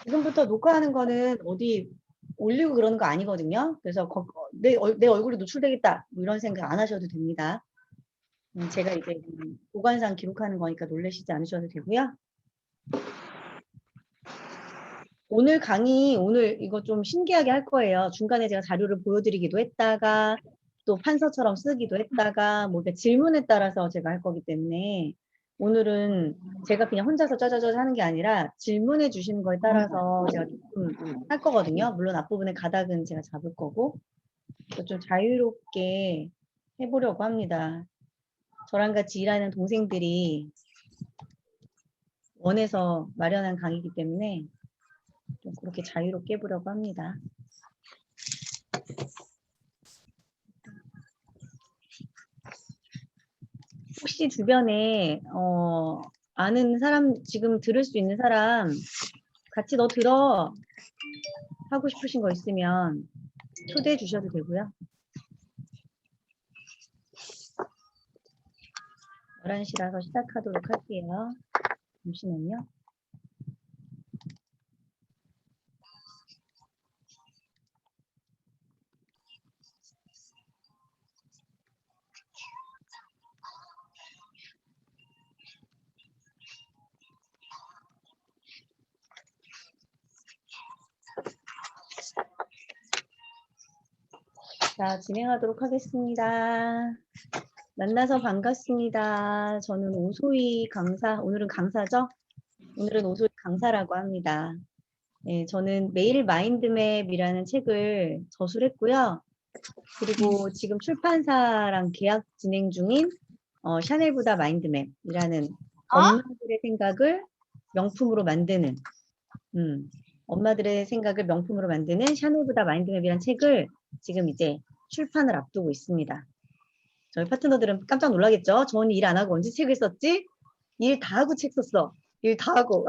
지금부터 녹화하는 거는 어디 올리고 그러는 거 아니거든요. 그래서 내 얼굴이 노출되겠다 뭐 이런 생각 안 하셔도 됩니다. 제가 이제 보관상 기록하는 거니까 놀라시지 않으셔도 되고요. 오늘 강의, 오늘 이거 좀 신기하게 할 거예요. 중간에 제가 자료를 보여드리기도 했다가 또 판서처럼 쓰기도 했다가 뭐 질문에 따라서 제가 할 거기 때문에 오늘은 제가 그냥 혼자서 짜자자자 하는 게 아니라 질문해 주시는 거에 따라서 제가 조금 할 거거든요. 물론 앞부분의 가닥은 제가 잡을 거고 좀 자유롭게 해보려고 합니다. 저랑 같이 일하는 동생들이 원해서 마련한 강의이기 때문에 좀 그렇게 자유롭게 해보려고 합니다. 혹시 주변에 아는 사람, 지금 들을 수 있는 사람 같이 너 들어 하고 싶으신 거 있으면 초대해 주셔도 되고요. 11시라서 시작하도록 할게요. 잠시만요. 자, 진행하도록 하겠습니다. 만나서 반갑습니다. 저는 오소희 강사, 오늘은 강사죠? 오늘은 오소희 강사라고 합니다. 네, 저는 매일 마인드맵이라는 책을 저술했고요. 그리고 지금 출판사랑 계약 진행 중인 샤넬보다 마인드맵이라는 엄마들의 생각을 명품으로 만드는 엄마들의 생각을 명품으로 만드는 샤넬보다 마인드맵이라는 책을 지금 이제 출판을 앞두고 있습니다. 저희 파트너들은 깜짝 놀라겠죠? 저 언니 일 안 하고 언제 책을 썼지? 일 다 하고 책 썼어. 일 다 하고.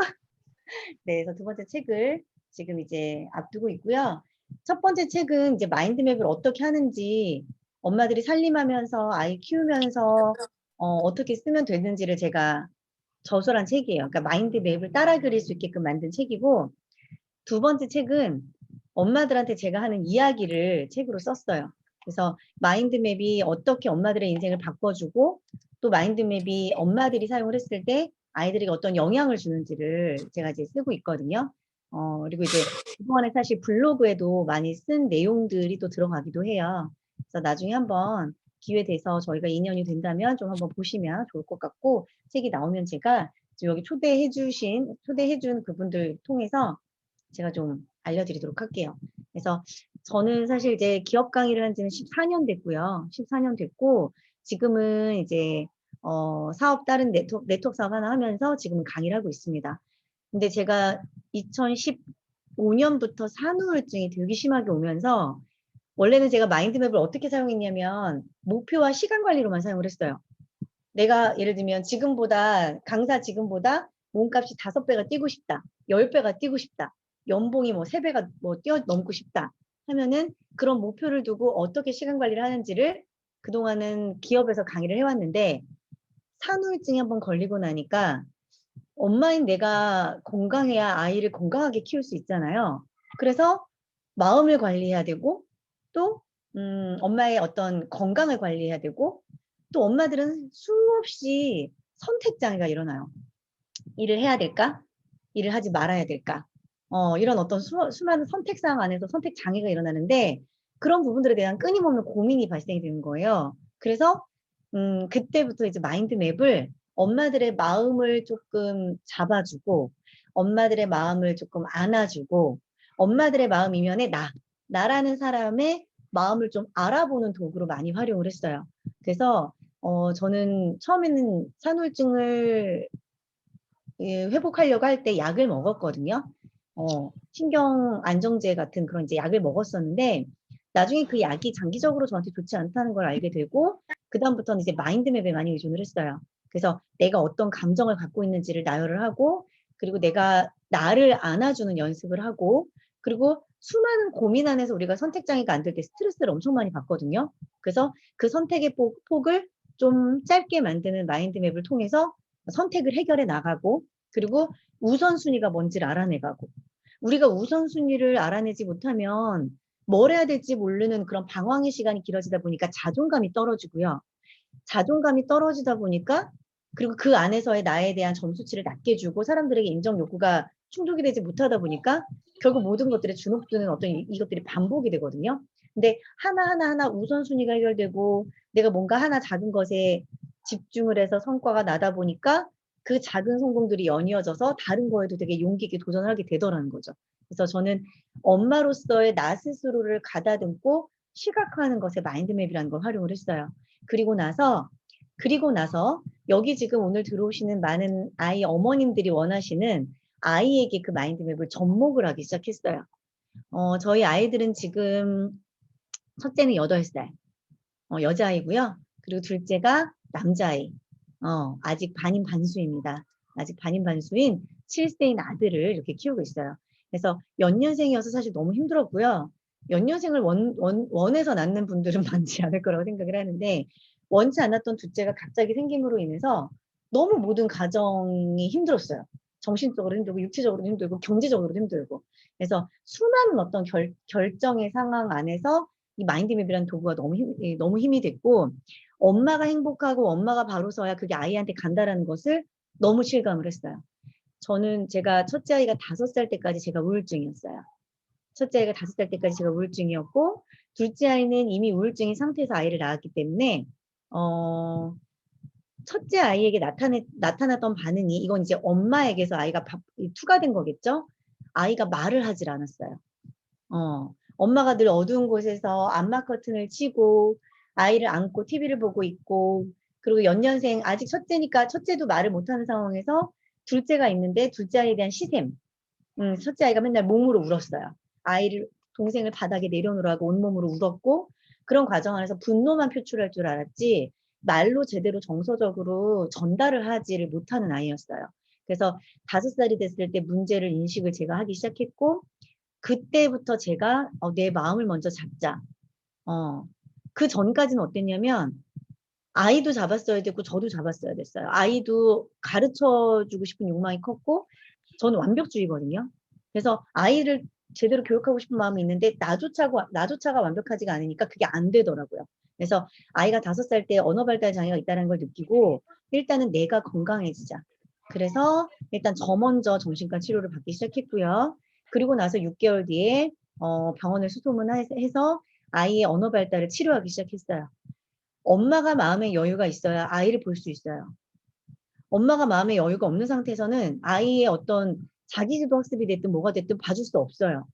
네, 그래서 두 번째 책을 지금 이제 앞두고 있고요. 첫 번째 책은 이제 마인드맵을 어떻게 하는지 엄마들이 살림하면서 아이 키우면서 어떻게 쓰면 되는지를 제가 저술한 책이에요. 그러니까 마인드맵을 따라 그릴 수 있게끔 만든 책이고 두 번째 책은 엄마들한테 제가 하는 이야기를 책으로 썼어요. 그래서 마인드맵이 어떻게 엄마들의 인생을 바꿔주고 또 마인드맵이 엄마들이 사용을 했을 때 아이들에게 어떤 영향을 주는지를 제가 이제 쓰고 있거든요. 그리고 이제 그동안에 사실 블로그에도 많이 쓴 내용들이 또 들어가기도 해요. 그래서 나중에 한번 기회 돼서 저희가 인연이 된다면 좀 한번 보시면 좋을 것 같고 책이 나오면 제가 지금 여기 초대해준 그분들 통해서 제가 좀 알려드리도록 할게요. 그래서 저는 사실 이제 기업 강의를 한 지는 14년 됐고요. 14년 됐고 지금은 이제 사업 다른 네트워크 사업 하나 하면서 지금은 강의를 하고 있습니다. 근데 제가 2015년부터 산후우울증이 되게 심하게 오면서 원래는 제가 마인드맵을 어떻게 사용했냐면 목표와 시간 관리로만 사용을 했어요. 내가 예를 들면 강사 지금보다 몸값이 5배가 뛰고 싶다. 10배가 뛰고 싶다. 연봉이 뭐 3배가 뭐 뛰어넘고 싶다. 하면은 그런 목표를 두고 어떻게 시간 관리를 하는지를 그동안은 기업에서 강의를 해왔는데 산후우증이 한번 걸리고 나니까 엄마인 내가 건강해야 아이를 건강하게 키울 수 있잖아요. 그래서 마음을 관리해야 되고 또 엄마의 어떤 건강을 관리해야 되고 또 엄마들은 수없이 선택장애가 일어나요. 일을 해야 될까? 일을 하지 말아야 될까? 이런 어떤 수많은 선택사항 안에서 선택장애가 일어나는데 그런 부분들에 대한 끊임없는 고민이 발생이 되는 거예요. 그래서 그때부터 이제 마인드맵을 엄마들의 마음을 조금 잡아주고 엄마들의 마음을 조금 안아주고 엄마들의 마음 이면에 나라는 사람의 마음을 좀 알아보는 도구로 많이 활용을 했어요. 그래서 저는 처음에는 산후우증을 회복하려고 할 때 약을 먹었거든요. 신경 안정제 같은 그런 이제 약을 먹었었는데 나중에 그 약이 장기적으로 저한테 좋지 않다는 걸 알게 되고 그다음부터는 이제 마인드맵에 많이 의존을 했어요. 그래서 내가 어떤 감정을 갖고 있는지를 나열을 하고 그리고 내가 나를 안아주는 연습을 하고 그리고 수많은 고민 안에서 우리가 선택장애가 안 될 때 스트레스를 엄청 많이 받거든요. 그래서 그 선택의 폭을 좀 짧게 만드는 마인드맵을 통해서 선택을 해결해 나가고 그리고 우선순위가 뭔지를 알아내가고 우리가 우선순위를 알아내지 못하면 뭘 해야 될지 모르는 그런 방황의 시간이 길어지다 보니까 자존감이 떨어지고요. 자존감이 떨어지다 보니까 그리고 그 안에서의 나에 대한 점수치를 낮게 주고 사람들에게 인정 욕구가 충족이 되지 못하다 보니까 결국 모든 것들의 주눅드는 어떤 이것들이 반복이 되거든요. 근데 하나하나 우선순위가 해결되고 내가 뭔가 하나 작은 것에 집중을 해서 성과가 나다 보니까 그 작은 성공들이 연이어져서 다른 거에도 되게 용기 있게 도전하게 되더라는 거죠. 그래서 저는 엄마로서의 나 스스로를 가다듬고 시각화하는 것에 마인드맵이라는 걸 활용을 했어요. 그리고 나서 여기 지금 오늘 들어오시는 많은 아이 어머님들이 원하시는 아이에게 그 마인드맵을 접목을 하기 시작했어요. 저희 아이들은 지금 첫째는 8살, 여자아이고요. 그리고 둘째가 남자아이, 아직 반인 반수입니다. 아직 반인 반수인 7세인 아들을 이렇게 키우고 있어요. 그래서 연년생이어서 사실 너무 힘들었고요. 연년생을 원해서 낳는 분들은 많지 않을 거라고 생각을 하는데 원치 않았던 둘째가 갑자기 생김으로 인해서 너무 모든 가정이 힘들었어요. 정신적으로 힘들고 육체적으로 힘들고 경제적으로 힘들고 그래서 수많은 어떤 결정의 상황 안에서 이 마인드맵이라는 도구가 너무 힘이 됐고 엄마가 행복하고 엄마가 바로 서야 그게 아이한테 간다라는 것을 너무 실감을 했어요. 제가 첫째 아이가 5살 때까지 제가 우울증이었어요. 첫째 아이가 5살 때까지 제가 우울증이었고 둘째 아이는 이미 우울증인 상태에서 아이를 낳았기 때문에 첫째 아이에게 나타났던 반응이 이건 이제 엄마에게서 아이가 투과된 거겠죠. 아이가 말을 하질 않았어요. 엄마가 늘 어두운 곳에서 암막 커튼을 치고 아이를 안고 TV를 보고 있고 그리고 연년생 아직 첫째니까 첫째도 말을 못하는 상황에서 둘째가 있는데 둘째 아이에 대한 시샘 첫째 아이가 맨날 몸으로 울었어요. 동생을 바닥에 내려놓으라고 온몸으로 울었고 그런 과정 안에서 분노만 표출할 줄 알았지 말로 제대로 정서적으로 전달을 하지를 못하는 아이였어요. 그래서 5살이 됐을 때 문제를 인식을 제가 하기 시작했고 그때부터 제가 내 마음을 먼저 잡자. 그 전까지는 어땠냐면 아이도 잡았어야 됐고 저도 잡았어야 됐어요. 아이도 가르쳐주고 싶은 욕망이 컸고 저는 완벽주의거든요. 그래서 아이를 제대로 교육하고 싶은 마음이 있는데 나조차가 완벽하지가 않으니까 그게 안 되더라고요. 그래서 아이가 5살 때 언어 발달 장애가 있다는 걸 느끼고 일단은 내가 건강해지자. 그래서 일단 저 먼저 정신과 치료를 받기 시작했고요. 그리고 나서 6개월 뒤에 병원을 수소문해서 아이의 언어 발달을 치료하기 시작했어요. 엄마가 마음의 여유가 있어야 아이를 볼 수 있어요. 엄마가 마음의 여유가 없는 상태에서는 아이의 어떤 자기주도 학습이 됐든 뭐가 됐든 봐줄 수 없어요.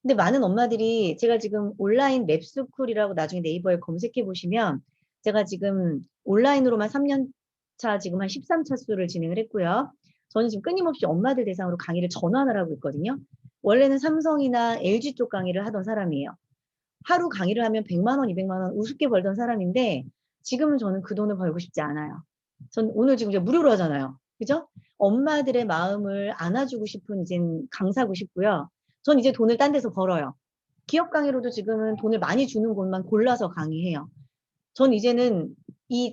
근데 많은 엄마들이 제가 지금 온라인 랩스쿨이라고 나중에 네이버에 검색해 보시면 제가 지금 온라인으로만 3년 차 지금 한 13차 수를 진행을 했고요. 저는 지금 끊임없이 엄마들 대상으로 강의를 전환을 하고 있거든요. 원래는 삼성이나 LG 쪽 강의를 하던 사람이에요. 하루 강의를 하면 100만 원, 200만 원 우습게 벌던 사람인데 지금은 저는 그 돈을 벌고 싶지 않아요. 전 오늘 지금 이제 무료로 하잖아요. 그죠? 엄마들의 마음을 안아주고 싶은 이젠 강사고 싶고요. 전 이제 돈을 딴 데서 벌어요. 기업 강의로도 지금은 돈을 많이 주는 곳만 골라서 강의해요. 전 이제는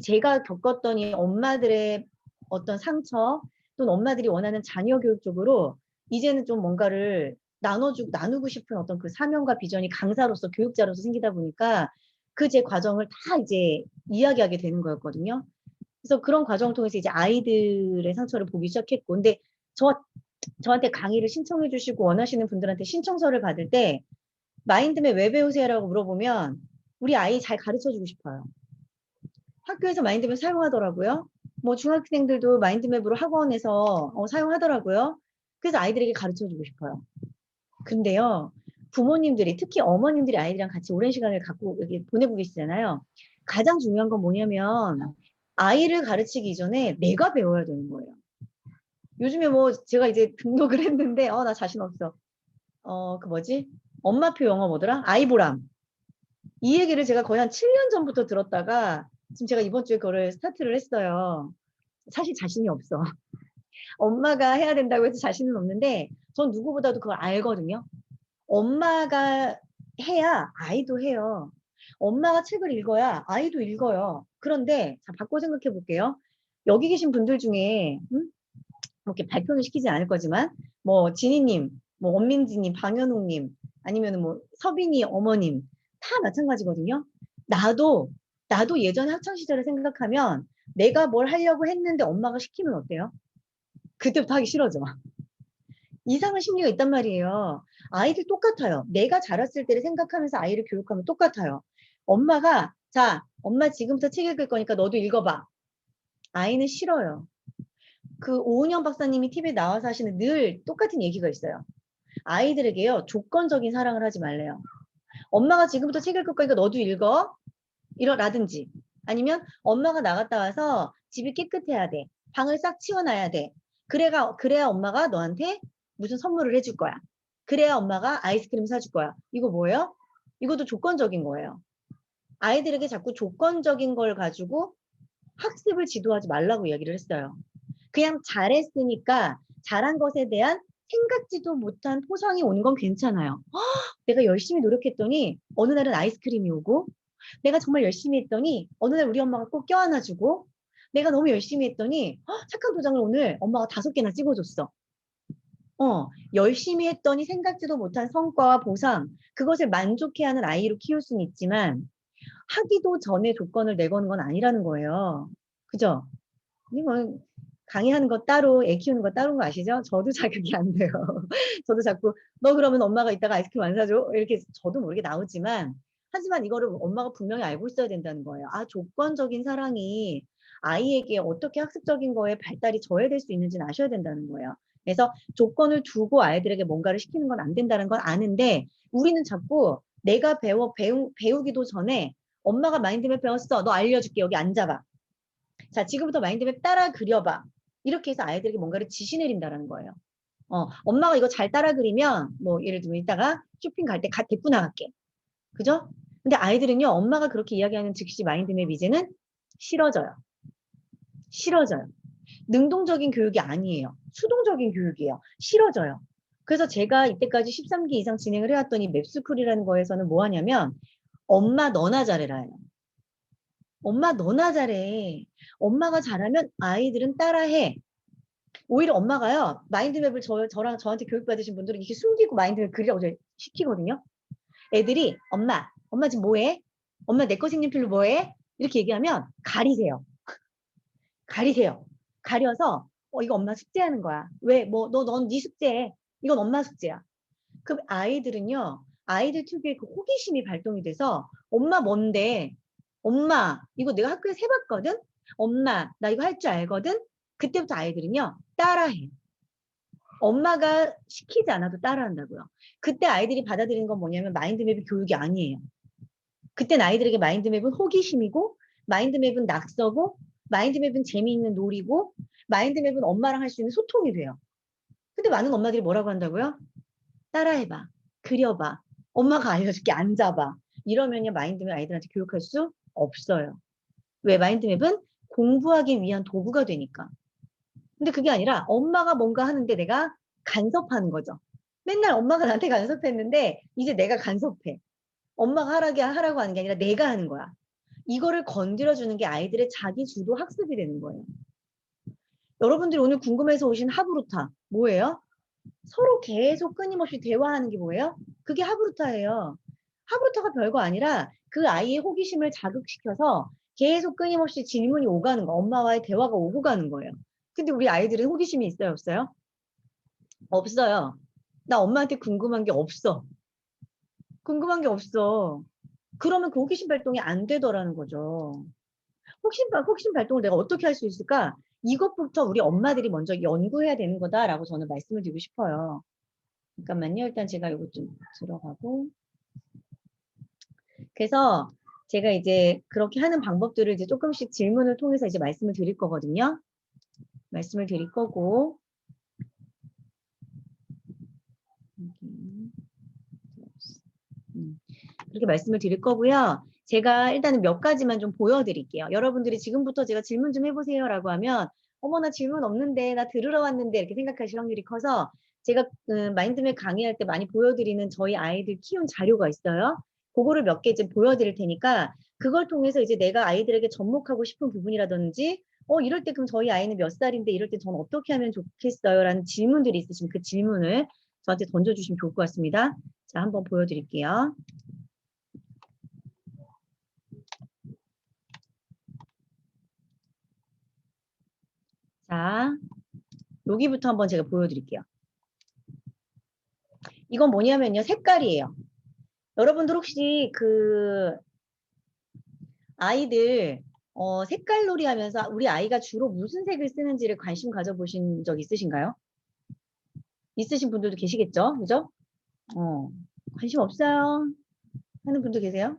제가 겪었던 이 엄마들의 어떤 상처 또는 엄마들이 원하는 자녀 교육 쪽으로 이제는 좀 뭔가를 나누고 싶은 어떤 그 사명과 비전이 강사로서 교육자로서 생기다 보니까 그 제 과정을 다 이제 이야기하게 되는 거였거든요. 그래서 그런 과정을 통해서 이제 아이들의 상처를 보기 시작했고 근데 저한테 강의를 신청해 주시고 원하시는 분들한테 신청서를 받을 때 마인드맵 왜 배우세요라고 물어보면 우리 아이 잘 가르쳐 주고 싶어요. 학교에서 마인드맵 사용하더라고요. 뭐 중학생들도 마인드맵으로 학원에서 사용하더라고요. 그래서 아이들에게 가르쳐 주고 싶어요. 근데요, 부모님들이 특히 어머님들이 아이들이랑 같이 오랜 시간을 갖고 이렇게 보내고 계시잖아요. 가장 중요한 건 뭐냐면 아이를 가르치기 이전에 내가 배워야 되는 거예요. 요즘에 뭐 제가 이제 등록을 했는데 나 자신 없어. 그 뭐지? 엄마표 영어 뭐더라? 아이보람. 이 얘기를 제가 거의 한 7년 전부터 들었다가 지금 제가 이번 주에 그거를 스타트를 했어요. 사실 자신이 없어. 엄마가 해야 된다고 해서 자신은 없는데 전 누구보다도 그걸 알거든요. 엄마가 해야 아이도 해요. 엄마가 책을 읽어야 아이도 읽어요. 그런데 자 바꿔 생각해 볼게요. 여기 계신 분들 중에 이렇게 발표는 시키지 않을 거지만 뭐 지니님 뭐 원민지님, 방현옥님, 아니면 뭐 서빈이 어머님 다 마찬가지거든요. 나도 예전에 학창 시절을 생각하면 내가 뭘 하려고 했는데 엄마가 시키면 어때요? 그때부터 하기 싫어져. 이상한 심리가 있단 말이에요. 아이들 똑같아요. 내가 자랐을 때를 생각하면서 아이를 교육하면 똑같아요. 엄마가 자, 엄마 지금부터 책 읽을 거니까 너도 읽어봐. 아이는 싫어요. 그 오은영 박사님이 TV에 나와서 하시는 늘 똑같은 얘기가 있어요. 아이들에게요, 조건적인 사랑을 하지 말래요. 엄마가 지금부터 책 읽을 거니까 너도 읽어. 이러라든지. 아니면 엄마가 나갔다 와서 집이 깨끗해야 돼. 방을 싹 치워놔야 돼. 그래야 엄마가 너한테 무슨 선물을 해줄 거야. 그래야 엄마가 아이스크림 사줄 거야. 이거 뭐예요? 이것도 조건적인 거예요. 아이들에게 자꾸 조건적인 걸 가지고 학습을 지도하지 말라고 이야기를 했어요. 그냥 잘했으니까 잘한 것에 대한 생각지도 못한 포상이 오는 건 괜찮아요. 내가 열심히 노력했더니 어느 날은 아이스크림이 오고, 내가 정말 열심히 했더니 어느 날 우리 엄마가 꼭 껴안아주고, 내가 너무 열심히 했더니 착한 도장을 오늘 엄마가 5개나 찍어줬어. 열심히 했더니 생각지도 못한 성과와 보상, 그것을 만족해하는 아이로 키울 수는 있지만 하기도 전에 조건을 내거는 건 아니라는 거예요. 그죠? 뭐 강의하는 거 따로, 애 키우는 거 따로인 거 아시죠? 저도 자격이 안 돼요. 저도 자꾸 너 그러면 엄마가 이따가 아이스크림 안 사줘? 이렇게 저도 모르게 나오지만, 하지만 이거를 엄마가 분명히 알고 있어야 된다는 거예요. 아, 조건적인 사랑이 아이에게 어떻게 학습적인 거에 발달이 저해될 수 있는지는 아셔야 된다는 거예요. 그래서 조건을 두고 아이들에게 뭔가를 시키는 건 안 된다는 건 아는데, 우리는 자꾸 내가 배우기도 전에 엄마가 마인드맵 배웠어. 너 알려줄게. 여기 앉아봐. 자, 지금부터 마인드맵 따라 그려봐. 이렇게 해서 아이들에게 뭔가를 지시 내린다는 거예요. 엄마가 이거 잘 따라 그리면, 뭐, 예를 들면 이따가 쇼핑 갈 때 데리고 나갈게. 그죠? 근데 아이들은요, 엄마가 그렇게 이야기하는 즉시 마인드맵 이제는 싫어져요. 싫어져요. 능동적인 교육이 아니에요. 수동적인 교육이에요. 싫어져요. 그래서 제가 이때까지 13기 이상 진행을 해왔더니 맵스쿨이라는 거에서는 뭐 하냐면, 엄마 너나 잘해라 해요. 엄마 너나 잘해. 엄마가 잘하면 아이들은 따라해. 오히려 엄마가요, 마인드맵을 저한테 교육받으신 분들은 이렇게 숨기고 마인드맵 그리라고 시키거든요. 애들이, 엄마 지금 뭐해? 엄마 내 거 색연필로 뭐해? 이렇게 얘기하면 가리세요. 가리세요. 가려서, 이거 엄마 숙제하는 거야. 왜? 넌 네 숙제해. 이건 엄마 숙제야. 그럼 아이들은요, 아이들 특유의 그 호기심이 발동이 돼서, 엄마 뭔데? 엄마, 이거 내가 학교에서 해봤거든? 엄마, 나 이거 할 줄 알거든? 그때부터 아이들은요, 따라해. 엄마가 시키지 않아도 따라한다고요. 그때 아이들이 받아들이는 건 뭐냐면 마인드맵이 교육이 아니에요. 그때 아이들에게 마인드맵은 호기심이고, 마인드맵은 낙서고, 마인드맵은 재미있는 놀이고, 마인드맵은 엄마랑 할 수 있는 소통이 돼요. 근데 많은 엄마들이 뭐라고 한다고요? 따라해봐. 그려봐. 엄마가 알려줄게. 앉아봐. 이러면요, 마인드맵 아이들한테 교육할 수 없어요. 왜? 마인드맵은 공부하기 위한 도구가 되니까. 근데 그게 아니라 엄마가 뭔가 하는데 내가 간섭하는 거죠. 맨날 엄마가 나한테 간섭했는데 이제 내가 간섭해. 엄마가 하라고 하는 게 아니라 내가 하는 거야. 이거를 건드려주는 게 아이들의 자기 주도 학습이 되는 거예요. 여러분들이 오늘 궁금해서 오신 하브루타 뭐예요? 서로 계속 끊임없이 대화하는 게 뭐예요? 그게 하브루타예요. 하브루타가 별거 아니라 그 아이의 호기심을 자극시켜서 계속 끊임없이 질문이 오가는 거, 엄마와의 대화가 오고 가는 거예요. 근데 우리 아이들은 호기심이 있어요, 없어요? 없어요. 나 엄마한테 궁금한 게 없어. 궁금한 게 없어. 그러면 그 호기심 발동이 안 되더라는 거죠. 호기심 발동을 내가 어떻게 할 수 있을까? 이것부터 우리 엄마들이 먼저 연구해야 되는 거다라고 저는 말씀을 드리고 싶어요. 잠깐만요. 일단 제가 이거 좀 들어가고. 그래서 제가 이제 그렇게 하는 방법들을 이제 조금씩 질문을 통해서 이제 말씀을 드릴 거거든요. 말씀을 드릴 거고. 그렇게 말씀을 드릴 거고요. 제가 일단은 몇 가지만 좀 보여드릴게요. 여러분들이 지금부터 제가 질문 좀 해보세요라고 하면 어머 나 질문 없는데 나 들으러 왔는데 이렇게 생각하실 확률이 커서 제가 마인드맵 강의할 때 많이 보여드리는 저희 아이들 키운 자료가 있어요. 그거를 몇 개 이제 보여드릴 테니까 그걸 통해서 이제 내가 아이들에게 접목하고 싶은 부분이라든지 이럴 때 그럼 저희 아이는 몇 살인데 이럴 때 저는 어떻게 하면 좋겠어요? 라는 질문들이 있으시면 그 질문을 저한테 던져주시면 좋을 것 같습니다. 자, 한번 보여드릴게요. 자, 여기부터 한번 제가 보여드릴게요. 이건 뭐냐면요. 색깔이에요. 여러분들 혹시 그 아이들 색깔놀이 하면서 우리 아이가 주로 무슨 색을 쓰는지를 관심 가져보신 적 있으신가요? 있으신 분들도 계시겠죠? 그죠? 관심 없어요 하는 분도 계세요?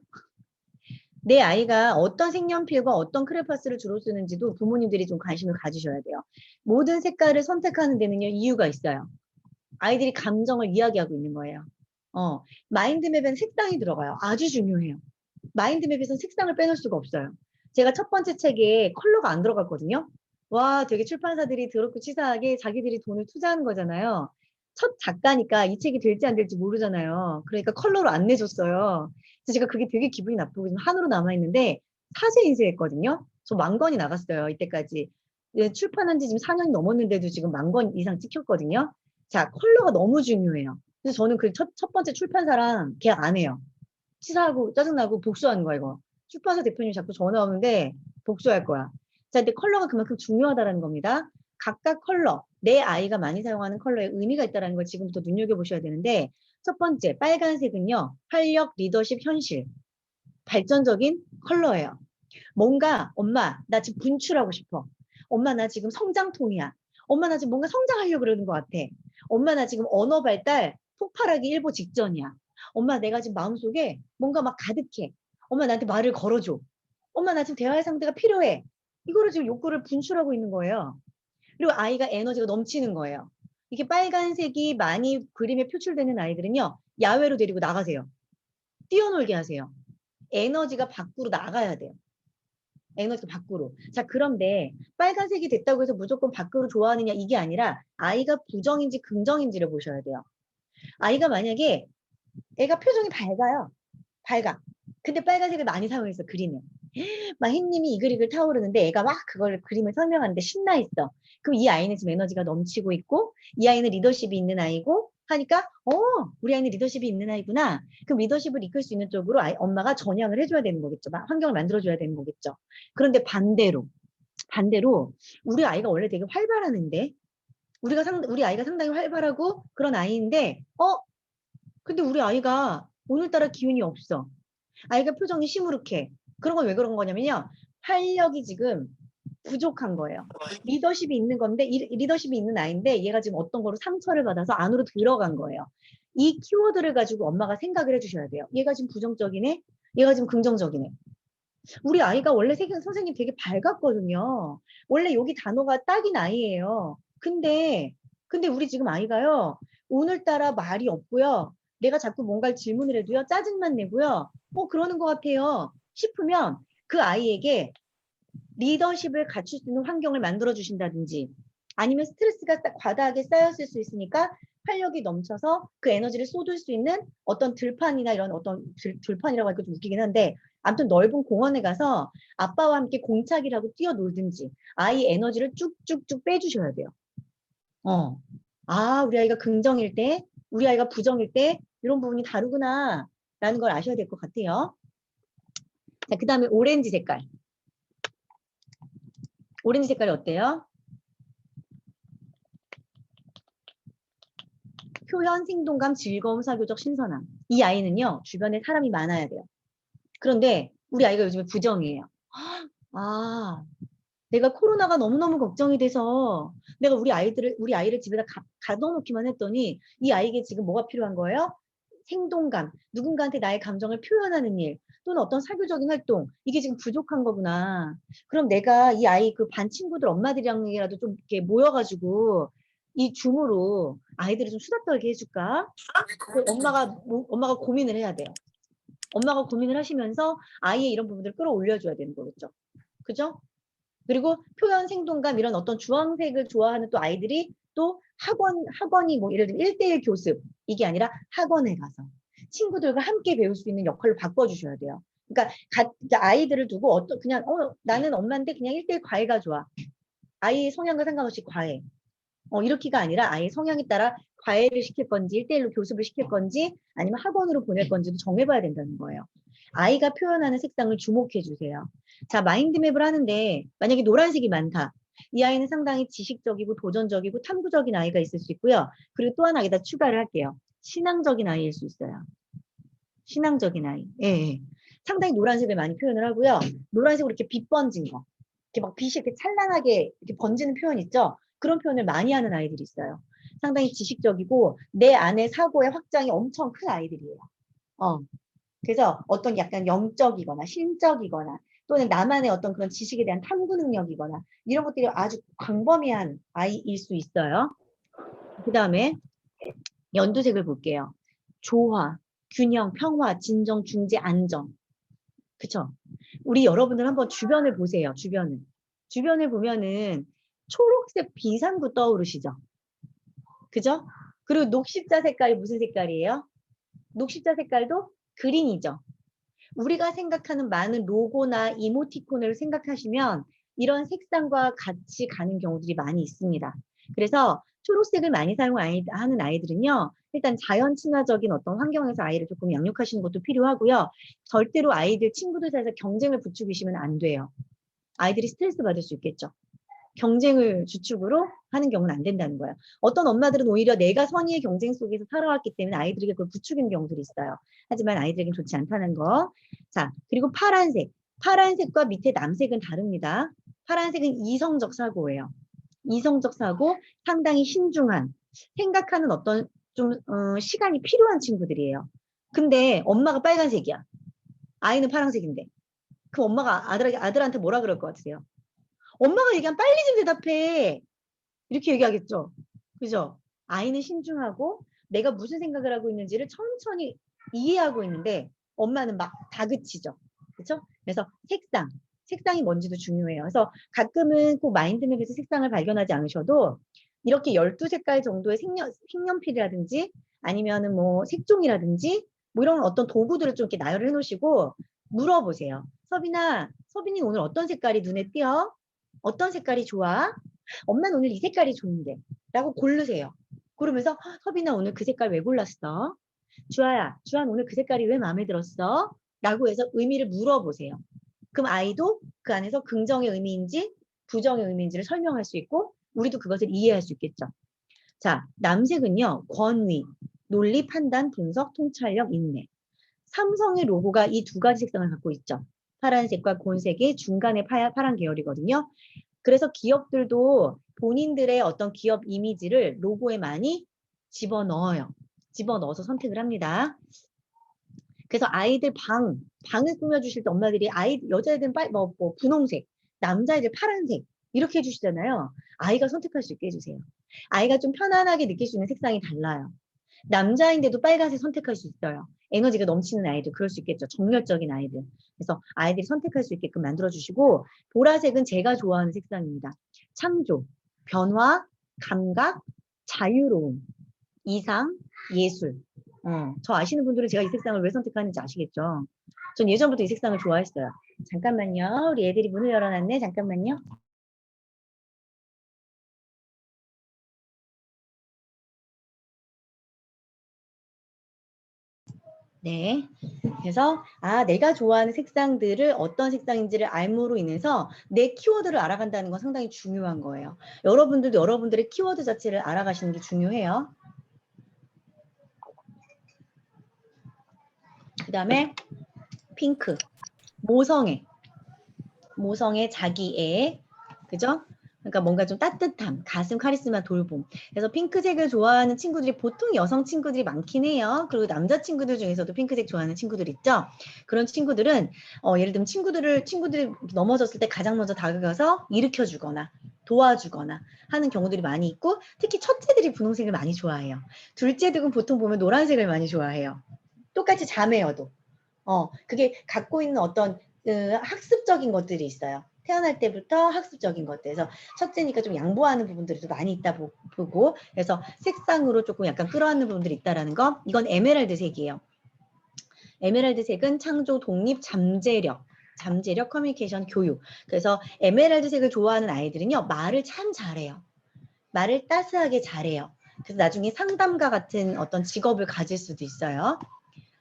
내 아이가 어떤 색연필과 어떤 크레파스를 주로 쓰는지도 부모님들이 좀 관심을 가지셔야 돼요. 모든 색깔을 선택하는 데는요, 이유가 있어요. 아이들이 감정을 이야기하고 있는 거예요. 마인드맵엔 색상이 들어가요. 아주 중요해요. 마인드맵에서는 색상을 빼놓을 수가 없어요. 제가 첫 번째 책에 컬러가 안 들어갔거든요. 와, 되게 출판사들이 더럽고 치사하게 자기들이 돈을 투자하는 거잖아요. 첫 작가니까 이 책이 될지 안 될지 모르잖아요. 그러니까 컬러로 안 내줬어요. 그래서 제가 그게 되게 기분이 나쁘고 지금 한으로 남아있는데 사제 인쇄했거든요. 저 10,000권이 나갔어요. 이때까지. 예, 출판한 지 지금 4년이 넘었는데도 지금 10,000권 이상 찍혔거든요. 자, 컬러가 너무 중요해요. 그래서 저는 그 첫 번째 출판사랑 계약 안 해요. 치사하고 짜증나고 복수하는 거야, 이거. 출판사 대표님이 자꾸 전화 오는데 복수할 거야. 자, 근데 컬러가 그만큼 중요하다는 겁니다. 각각 컬러, 내 아이가 많이 사용하는 컬러에 의미가 있다는 걸 지금부터 눈여겨보셔야 되는데, 첫 번째, 빨간색은요, 활력, 리더십, 현실, 발전적인 컬러예요. 뭔가, 엄마, 나 지금 분출하고 싶어. 엄마, 나 지금 성장통이야. 엄마, 나 지금 뭔가 성장하려고 그러는 것 같아. 엄마, 나 지금 언어 발달 폭발하기 일보 직전이야. 엄마, 내가 지금 마음속에 뭔가 막 가득해. 엄마, 나한테 말을 걸어줘. 엄마, 나 지금 대화의 상대가 필요해. 이거를 지금 욕구를 분출하고 있는 거예요. 그리고 아이가 에너지가 넘치는 거예요. 이게 빨간색이 많이 그림에 표출되는 아이들은요, 야외로 데리고 나가세요. 뛰어놀게 하세요. 에너지가 밖으로 나가야 돼요. 에너지가 밖으로. 자, 그런데 빨간색이 됐다고 해서 무조건 밖으로 좋아하느냐 이게 아니라 아이가 부정인지 긍정인지를 보셔야 돼요. 아이가 만약에 애가 표정이 밝아요. 밝아. 근데 빨간색을 많이 사용해서 그림을. 막 햇님이 이글이글 타오르는데 애가 막 그걸 그림을 설명하는데 신나 있어. 그럼 이 아이는 지금 에너지가 넘치고 있고 이 아이는 리더십이 있는 아이고 하니까 우리 아이는 리더십이 있는 아이구나. 그럼 리더십을 이끌 수 있는 쪽으로 엄마가 전향을 해줘야 되는 거겠죠. 환경을 만들어줘야 되는 거겠죠. 그런데 반대로 우리 아이가 원래 되게 활발하는데 우리 아이가 상당히 활발하고 그런 아이인데 근데 우리 아이가 오늘따라 기운이 없어. 아이가 표정이 시무룩해. 그런 건 왜 그런 거냐면요. 활력이 지금 부족한 거예요. 리더십이 있는 건데 리더십이 있는 아이인데 얘가 지금 어떤 거로 상처를 받아서 안으로 들어간 거예요. 이 키워드를 가지고 엄마가 생각을 해주셔야 돼요. 얘가 지금 부정적이네. 얘가 지금 긍정적이네. 우리 아이가 원래 선생님 되게 밝았거든요. 원래 여기 단어가 딱인 아이예요. 근데 우리 지금 아이가요. 오늘따라 말이 없고요. 내가 자꾸 뭔가를 질문을 해도요. 짜증만 내고요. 그러는 것 같아요. 싶으면 그 아이에게 리더십을 갖출 수 있는 환경을 만들어 주신다든지 아니면 스트레스가 과다하게 쌓였을 수 있으니까 활력이 넘쳐서 그 에너지를 쏟을 수 있는 어떤 들판이나 이런 어떤 들판이라고 하니까 좀 웃기긴 한데 아무튼 넓은 공원에 가서 아빠와 함께 공차기를 하고 뛰어놀든지 아이 에너지를 쭉쭉쭉 빼주셔야 돼요. 우리 아이가 긍정일 때, 우리 아이가 부정일 때 이런 부분이 다르구나 라는 걸 아셔야 될 것 같아요. 자, 그 다음에 오렌지 색깔. 오렌지 색깔이 어때요? 표현, 생동감, 즐거움, 사교적 신선함. 이 아이는요, 주변에 사람이 많아야 돼요. 그런데 우리 아이가 요즘에 부정이에요. 내가 코로나가 너무너무 걱정이 돼서 내가 우리 아이를 집에다 가둬놓기만 했더니 이 아이에게 지금 뭐가 필요한 거예요? 생동감, 누군가한테 나의 감정을 표현하는 일, 또는 어떤 사교적인 활동, 이게 지금 부족한 거구나. 그럼 내가 이 아이 그 반 친구들 엄마들이랑이라도 좀 이렇게 모여가지고 이 줌으로 아이들을 좀 수다 떨게 해줄까? 엄마가 고민을 해야 돼요. 엄마가 고민을 하시면서 아이의 이런 부분들을 끌어올려줘야 되는 거겠죠. 그죠? 그리고 표현 생동감 이런 어떤 주황색을 좋아하는 또 아이들이 또 학원이 뭐 예를 들면 1대1 교습 이게 아니라 학원에 가서 친구들과 함께 배울 수 있는 역할로 바꿔주셔야 돼요. 그러니까 아이들을 두고 그냥 나는 엄마인데 그냥 1대1 과외가 좋아. 아이의 성향과 상관없이 과외. 이렇게가 아니라 아예 성향에 따라 과외를 시킬 건지 1대1로 교습을 시킬 건지 아니면 학원으로 보낼 건지도 정해봐야 된다는 거예요. 아이가 표현하는 색상을 주목해 주세요. 자, 마인드맵을 하는데 만약에 노란색이 많다. 이 아이는 상당히 지식적이고 도전적이고 탐구적인 아이가 있을 수 있고요. 그리고 또 하나 여기다 추가를 할게요. 신앙적인 아이일 수 있어요. 신앙적인 아이. 예, 예. 상당히 노란색을 많이 표현을 하고요. 노란색으로 이렇게 빛 번진 거. 이렇게 막 빛이 이렇게 찬란하게 이렇게 번지는 표현 있죠? 그런 표현을 많이 하는 아이들이 있어요. 상당히 지식적이고 내 안에 사고의 확장이 엄청 큰 아이들이에요. 그래서 어떤 약간 영적이거나 신적이거나 또는 나만의 어떤 그런 지식에 대한 탐구 능력이거나 이런 것들이 아주 광범위한 아이일 수 있어요. 그 다음에 연두색을 볼게요. 조화, 균형, 평화, 진정, 중재, 안정. 그쵸? 우리 여러분들 한번 주변을 보세요. 주변을 보면은 초록색 비상구 떠오르시죠? 그죠? 그리고 녹십자 색깔이 무슨 색깔이에요? 녹십자 색깔도 그린이죠. 우리가 생각하는 많은 로고나 이모티콘을 생각하시면 이런 색상과 같이 가는 경우들이 많이 있습니다. 그래서 초록색을 많이 사용하는 아이들은요. 일단 자연 친화적인 어떤 환경에서 아이를 조금 양육하시는 것도 필요하고요. 절대로 아이들 친구들 사이에서 경쟁을 부추기시면 안 돼요. 아이들이 스트레스 받을 수 있겠죠. 경쟁을 주축으로 하는 경우는 안 된다는 거예요. 어떤 엄마들은 오히려 내가 선의의 경쟁 속에서 살아왔기 때문에 아이들에게 그걸 부추기는 경우들이 있어요. 하지만 아이들에게는 좋지 않다는 거. 자, 그리고 파란색. 파란색과 밑에 남색은 다릅니다. 파란색은 이성적 사고예요. 이성적 사고, 상당히 신중한, 생각하는 어떤 좀 시간이 필요한 친구들이에요. 근데 엄마가 빨간색이야. 아이는 파란색인데. 그럼 엄마가 아들한테 뭐라 그럴 것 같으세요? 엄마가 얘기하면 빨리 좀 대답해. 이렇게 얘기하겠죠. 그죠? 아이는 신중하고 내가 무슨 생각을 하고 있는지를 천천히 이해하고 있는데 엄마는 막 다그치죠. 그렇죠? 그래서 색상이 뭔지도 중요해요. 그래서 가끔은 꼭 마인드맵에서 색상을 발견하지 않으셔도 이렇게 12색깔 정도의 색연필이라든지 아니면은 뭐 색종이라든지 뭐 이런 어떤 도구들을 좀 이렇게 나열을 해 놓으시고 물어보세요. 서빈이 오늘 어떤 색깔이 눈에 띄어? 어떤 색깔이 좋아? 엄마는 오늘 이 색깔이 좋은데 라고 고르세요. 그러면서 서빈아 오늘 그 색깔 왜 골랐어? 주아는 오늘 그 색깔이 왜 마음에 들었어? 라고 해서 의미를 물어보세요. 그럼 아이도 그 안에서 긍정의 의미인지 부정의 의미인지를 설명할 수 있고 우리도 그것을 이해할 수 있겠죠. 자, 남색은요. 권위, 논리, 판단, 분석, 통찰력, 인내. 삼성의 로고가 이 두 가지 색상을 갖고 있죠. 파란색과 곤색의 중간에 파란 계열이거든요. 그래서 기업들도 본인들의 어떤 기업 이미지를 로고에 많이 집어넣어요. 집어넣어서 선택을 합니다. 그래서 아이들 방을 꾸며주실 때 엄마들이 여자애들은 분홍색, 남자애들 파란색 이렇게 해주시잖아요. 아이가 선택할 수 있게 해주세요. 아이가 좀 편안하게 느낄 수 있는 색상이 달라요. 남자인데도 빨간색 선택할 수 있어요. 에너지가 넘치는 아이들 그럴 수 있겠죠. 정열적인 아이들. 그래서 아이들이 선택할 수 있게끔 만들어주시고 보라색은 제가 좋아하는 색상입니다. 창조, 변화, 감각, 자유로움, 이상, 예술. 저 아시는 분들은 제가 이 색상을 왜 선택하는지 아시겠죠? 전 예전부터 이 색상을 좋아했어요. 잠깐만요. 우리 애들이 문을 열어놨네. 잠깐만요. 네. 그래서 내가 좋아하는 색상들을 어떤 색상인지를 알므로 인해서 내 키워드를 알아간다는 건 상당히 중요한 거예요. 여러분들도 여러분들의 키워드 자체를 알아가시는 게 중요해요. 그 다음에 핑크, 모성애 자기애, 그죠? 그러니까 뭔가 좀 따뜻함, 가슴 카리스마 돌봄. 그래서 핑크색을 좋아하는 친구들이 보통 여성 친구들이 많긴 해요. 그리고 남자 친구들 중에서도 핑크색 좋아하는 친구들 있죠. 그런 친구들은 예를 들면 친구들이 넘어졌을 때 가장 먼저 다가가서 일으켜주거나 도와주거나 하는 경우들이 많이 있고 특히 첫째들이 분홍색을 많이 좋아해요. 둘째들은 보통 보면 노란색을 많이 좋아해요. 똑같이 자매여도. 그게 갖고 있는 어떤 학습적인 것들이 있어요. 태어날 때부터 학습적인 것들. 그래서 첫째니까 좀 양보하는 부분들이 좀 많이 있다 보고 그래서 색상으로 조금 약간 끌어안는 부분들이 있다라는 거. 이건 에메랄드 색이에요. 에메랄드 색은 창조, 독립, 잠재력, 커뮤니케이션, 교육. 그래서 에메랄드 색을 좋아하는 아이들은요. 말을 참 잘해요. 말을 따스하게 잘해요. 그래서 나중에 상담가 같은 어떤 직업을 가질 수도 있어요.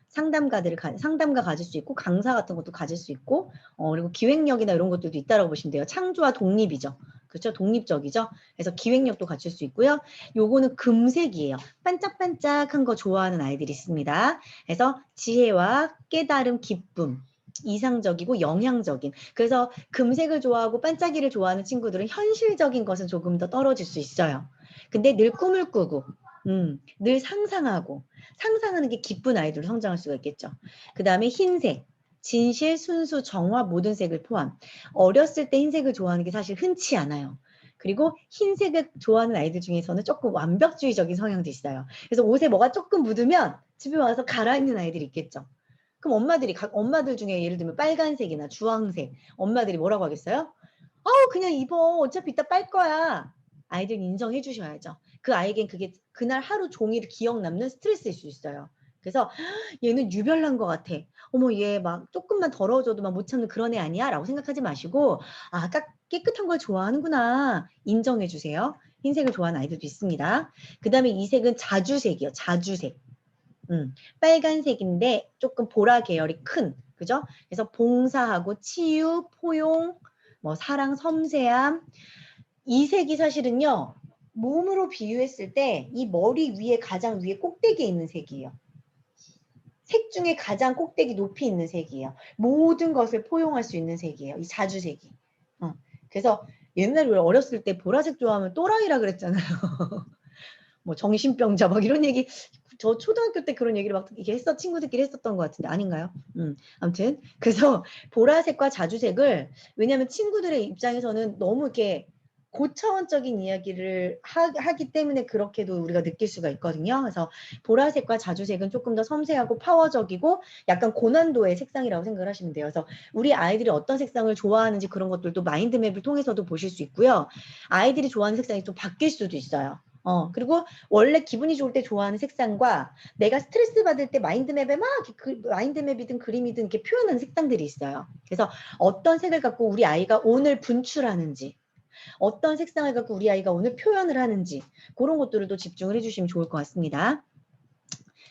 상담가 가질 수 있고 강사 같은 것도 가질 수 있고 그리고 기획력이나 이런 것들도 있다라고 보시면 돼요. 창조와 독립이죠. 그렇죠? 독립적이죠. 그래서 기획력도 갖출 수 있고요. 요거는 금색이에요. 반짝반짝한 거 좋아하는 아이들이 있습니다. 그래서 지혜와 깨달음, 기쁨, 이상적이고 영향적인. 그래서 금색을 좋아하고 반짝이를 좋아하는 친구들은 현실적인 것은 조금 더 떨어질 수 있어요. 근데 늘 꿈을 꾸고 늘 상상하는 게 기쁜 아이들로 성장할 수가 있겠죠. 그 다음에 흰색, 진실, 순수, 정화 모든 색을 포함. 어렸을 때 흰색을 좋아하는 게 사실 흔치 않아요. 그리고 흰색을 좋아하는 아이들 중에서는 조금 완벽주의적인 성향도 있어요. 그래서 옷에 뭐가 조금 묻으면 집에 와서 갈아입는 아이들이 있겠죠. 그럼 엄마들 중에 예를 들면 빨간색이나 주황색, 엄마들이 뭐라고 하겠어요? 아우, 그냥 입어. 어차피 이따 빨 거야. 아이들 인정해 주셔야죠. 그 아이에겐 그게 그날 하루 종일 기억 남는 스트레스일 수 있어요. 그래서 얘는 유별난 것 같아. 어머, 얘 막 조금만 더러워져도 막 못 참는 그런 애 아니야? 라고 생각하지 마시고, 아, 깨끗한 걸 좋아하는구나. 인정해 주세요. 흰색을 좋아하는 아이들도 있습니다. 그 다음에 이 색은 자주색이요. 자주색. 빨간색인데 조금 보라 계열이 큰, 그죠? 그래서 봉사하고 치유, 포용, 뭐 사랑, 섬세함. 이 색이 사실은요, 몸으로 비유했을 때 이 머리 위에 가장 위에 꼭대기에 있는 색이에요. 색 중에 가장 꼭대기 높이 있는 색이에요. 모든 것을 포용할 수 있는 색이에요. 이 자주색이. 그래서 옛날에 우리 어렸을 때 보라색 좋아하면 또라이라 그랬잖아요. 뭐 정신병자 막 이런 얘기, 저 초등학교 때 그런 얘기를 막 이렇게 친구들끼리 했었던 것 같은데 아닌가요? 아무튼 그래서 보라색과 자주색을, 왜냐하면 친구들의 입장에서는 너무 이렇게 고차원적인 이야기를 하기 때문에 그렇게도 우리가 느낄 수가 있거든요. 그래서 보라색과 자주색은 조금 더 섬세하고 파워적이고 약간 고난도의 색상이라고 생각을 하시면 돼요. 그래서 우리 아이들이 어떤 색상을 좋아하는지 그런 것들도 마인드맵을 통해서도 보실 수 있고요. 아이들이 좋아하는 색상이 좀 바뀔 수도 있어요. 그리고 원래 기분이 좋을 때 좋아하는 색상과 내가 스트레스 받을 때 마인드맵에 막 마인드맵이든 그림이든 이렇게 표현하는 색상들이 있어요. 그래서 어떤 색을 갖고 우리 아이가 오늘 분출하는지, 어떤 색상을 갖고 우리 아이가 오늘 표현을 하는지, 그런 것들을 집중을 해주시면 좋을 것 같습니다.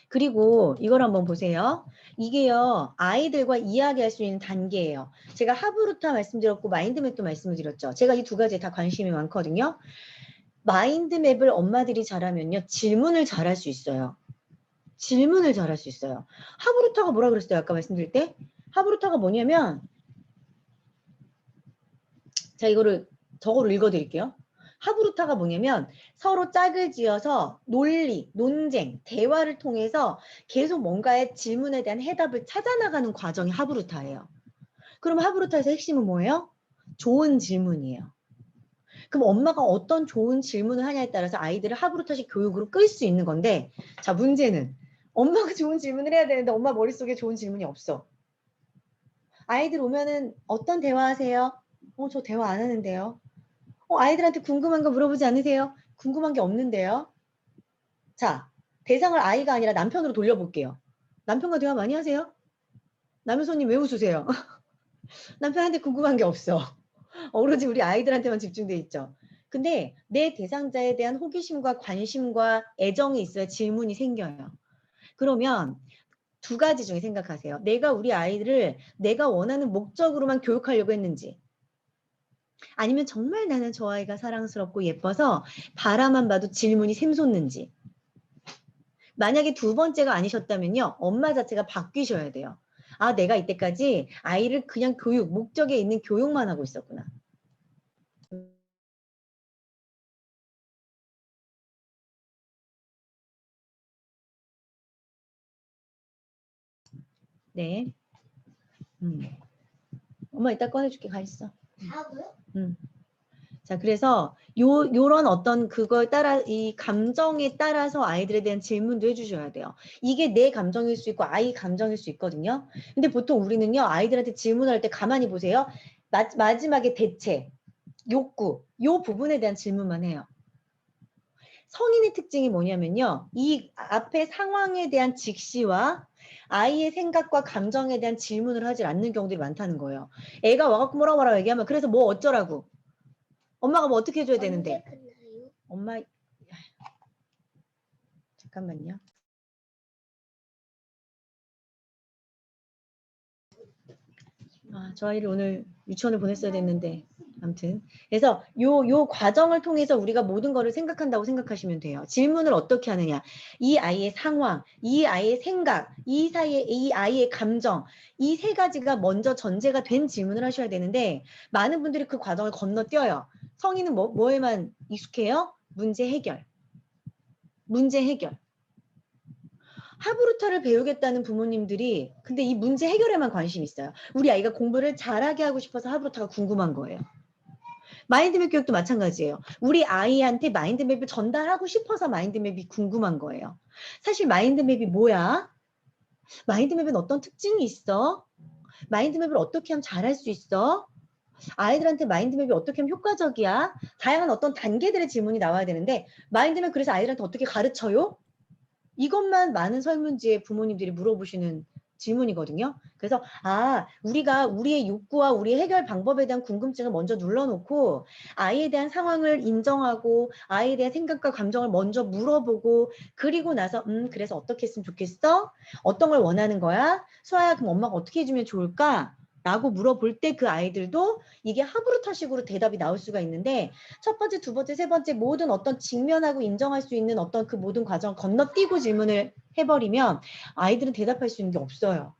그리고 이걸 한번 보세요. 이게요, 아이들과 이야기할 수 있는 단계예요. 제가 하브루타 말씀드렸고 마인드맵도 말씀을 드렸죠. 제가 이 두 가지에 다 관심이 많거든요. 마인드맵을 엄마들이 잘하면요, 질문을 잘할 수 있어요. 질문을 잘할 수 있어요. 하브루타가 뭐라 그랬어요? 아까 말씀드릴 때? 하브루타가 뭐냐면, 자, 저거를 읽어드릴게요. 하브루타가 뭐냐면 서로 짝을 지어서 논리, 논쟁, 대화를 통해서 계속 뭔가의 질문에 대한 해답을 찾아나가는 과정이 하브루타예요. 그럼 하브루타에서 핵심은 뭐예요? 좋은 질문이에요. 그럼 엄마가 어떤 좋은 질문을 하냐에 따라서 아이들을 하브루타식 교육으로 끌 수 있는 건데, 자, 문제는 엄마가 좋은 질문을 해야 되는데 엄마 머릿속에 좋은 질문이 없어. 아이들 오면은 어떤 대화하세요? 저 대화 안 하는데요. 아이들한테 궁금한 거 물어보지 않으세요? 궁금한 게 없는데요. 자, 대상을 아이가 아니라 남편으로 돌려볼게요. 남편과 대화 많이 하세요? 남편 손님 왜 웃으세요? 남편한테 궁금한 게 없어. 오로지 우리 아이들한테만 집중돼 있죠. 근데 내 대상자에 대한 호기심과 관심과 애정이 있어야 질문이 생겨요. 그러면 두 가지 중에 생각하세요. 내가 우리 아이들을 내가 원하는 목적으로만 교육하려고 했는지, 아니면 정말 나는 저 아이가 사랑스럽고 예뻐서 바라만 봐도 질문이 샘솟는지. 만약에 두 번째가 아니셨다면요, 엄마 자체가 바뀌셔야 돼요. 아, 내가 이때까지 아이를 그냥 목적에 있는 교육만 하고 있었구나. 네. 엄마 이따 꺼내줄게. 가 있어. 자, 그래서 요런 어떤 그걸 따라, 이 감정에 따라서 아이들에 대한 질문도 해주셔야 돼요. 이게 내 감정일 수 있고 아이 감정일 수 있거든요. 근데 보통 우리는요, 아이들한테 질문할 때 가만히 보세요. 마지막에 대체, 욕구, 요 부분에 대한 질문만 해요. 성인의 특징이 뭐냐면요, 이 앞에 상황에 대한 직시와 아이의 생각과 감정에 대한 질문을 하지 않는 경우들이 많다는 거예요. 애가 와갖고 뭐라고 얘기하면 그래서 뭐 어쩌라고, 엄마가 뭐 어떻게 해줘야 되는데, 엄마, 잠깐만요. 저 아이를 오늘 유치원을 보냈어야 됐는데. 아무튼 그래서 요 과정을 통해서 우리가 모든 거를 생각한다고 생각하시면 돼요. 질문을 어떻게 하느냐, 이 아이의 상황, 이 아이의 생각, 이 사이에 이 아이의 감정, 이 세 가지가 먼저 전제가 된 질문을 하셔야 되는데 많은 분들이 그 과정을 건너뛰어요. 성인은 뭐에만 익숙해요? 문제 해결. 문제 해결. 하브루타를 배우겠다는 부모님들이 근데 이 문제 해결에만 관심이 있어요. 우리 아이가 공부를 잘하게 하고 싶어서 하브루타가 궁금한 거예요. 마인드맵 교육도 마찬가지예요. 우리 아이한테 마인드맵을 전달하고 싶어서 마인드맵이 궁금한 거예요. 사실 마인드맵이 뭐야? 마인드맵은 어떤 특징이 있어? 마인드맵을 어떻게 하면 잘할 수 있어? 아이들한테 마인드맵이 어떻게 하면 효과적이야? 다양한 어떤 단계들의 질문이 나와야 되는데 마인드맵 그래서 아이들한테 어떻게 가르쳐요? 이것만 많은 설문지에 부모님들이 물어보시는 질문이거든요. 그래서 우리가 우리의 욕구와 우리의 해결 방법에 대한 궁금증을 먼저 눌러놓고 아이에 대한 상황을 인정하고 아이에 대한 생각과 감정을 먼저 물어보고 그리고 나서 그래서 어떻게 했으면 좋겠어? 어떤 걸 원하는 거야? 수아야 그럼 엄마가 어떻게 해주면 좋을까? 라고 물어볼 때 그 아이들도 이게 하브루타식으로 대답이 나올 수가 있는데 첫 번째, 두 번째, 세 번째 모든 어떤 직면하고 인정할 수 있는 어떤 그 모든 과정을 건너뛰고 질문을 해버리면 아이들은 대답할 수 있는 게 없어요.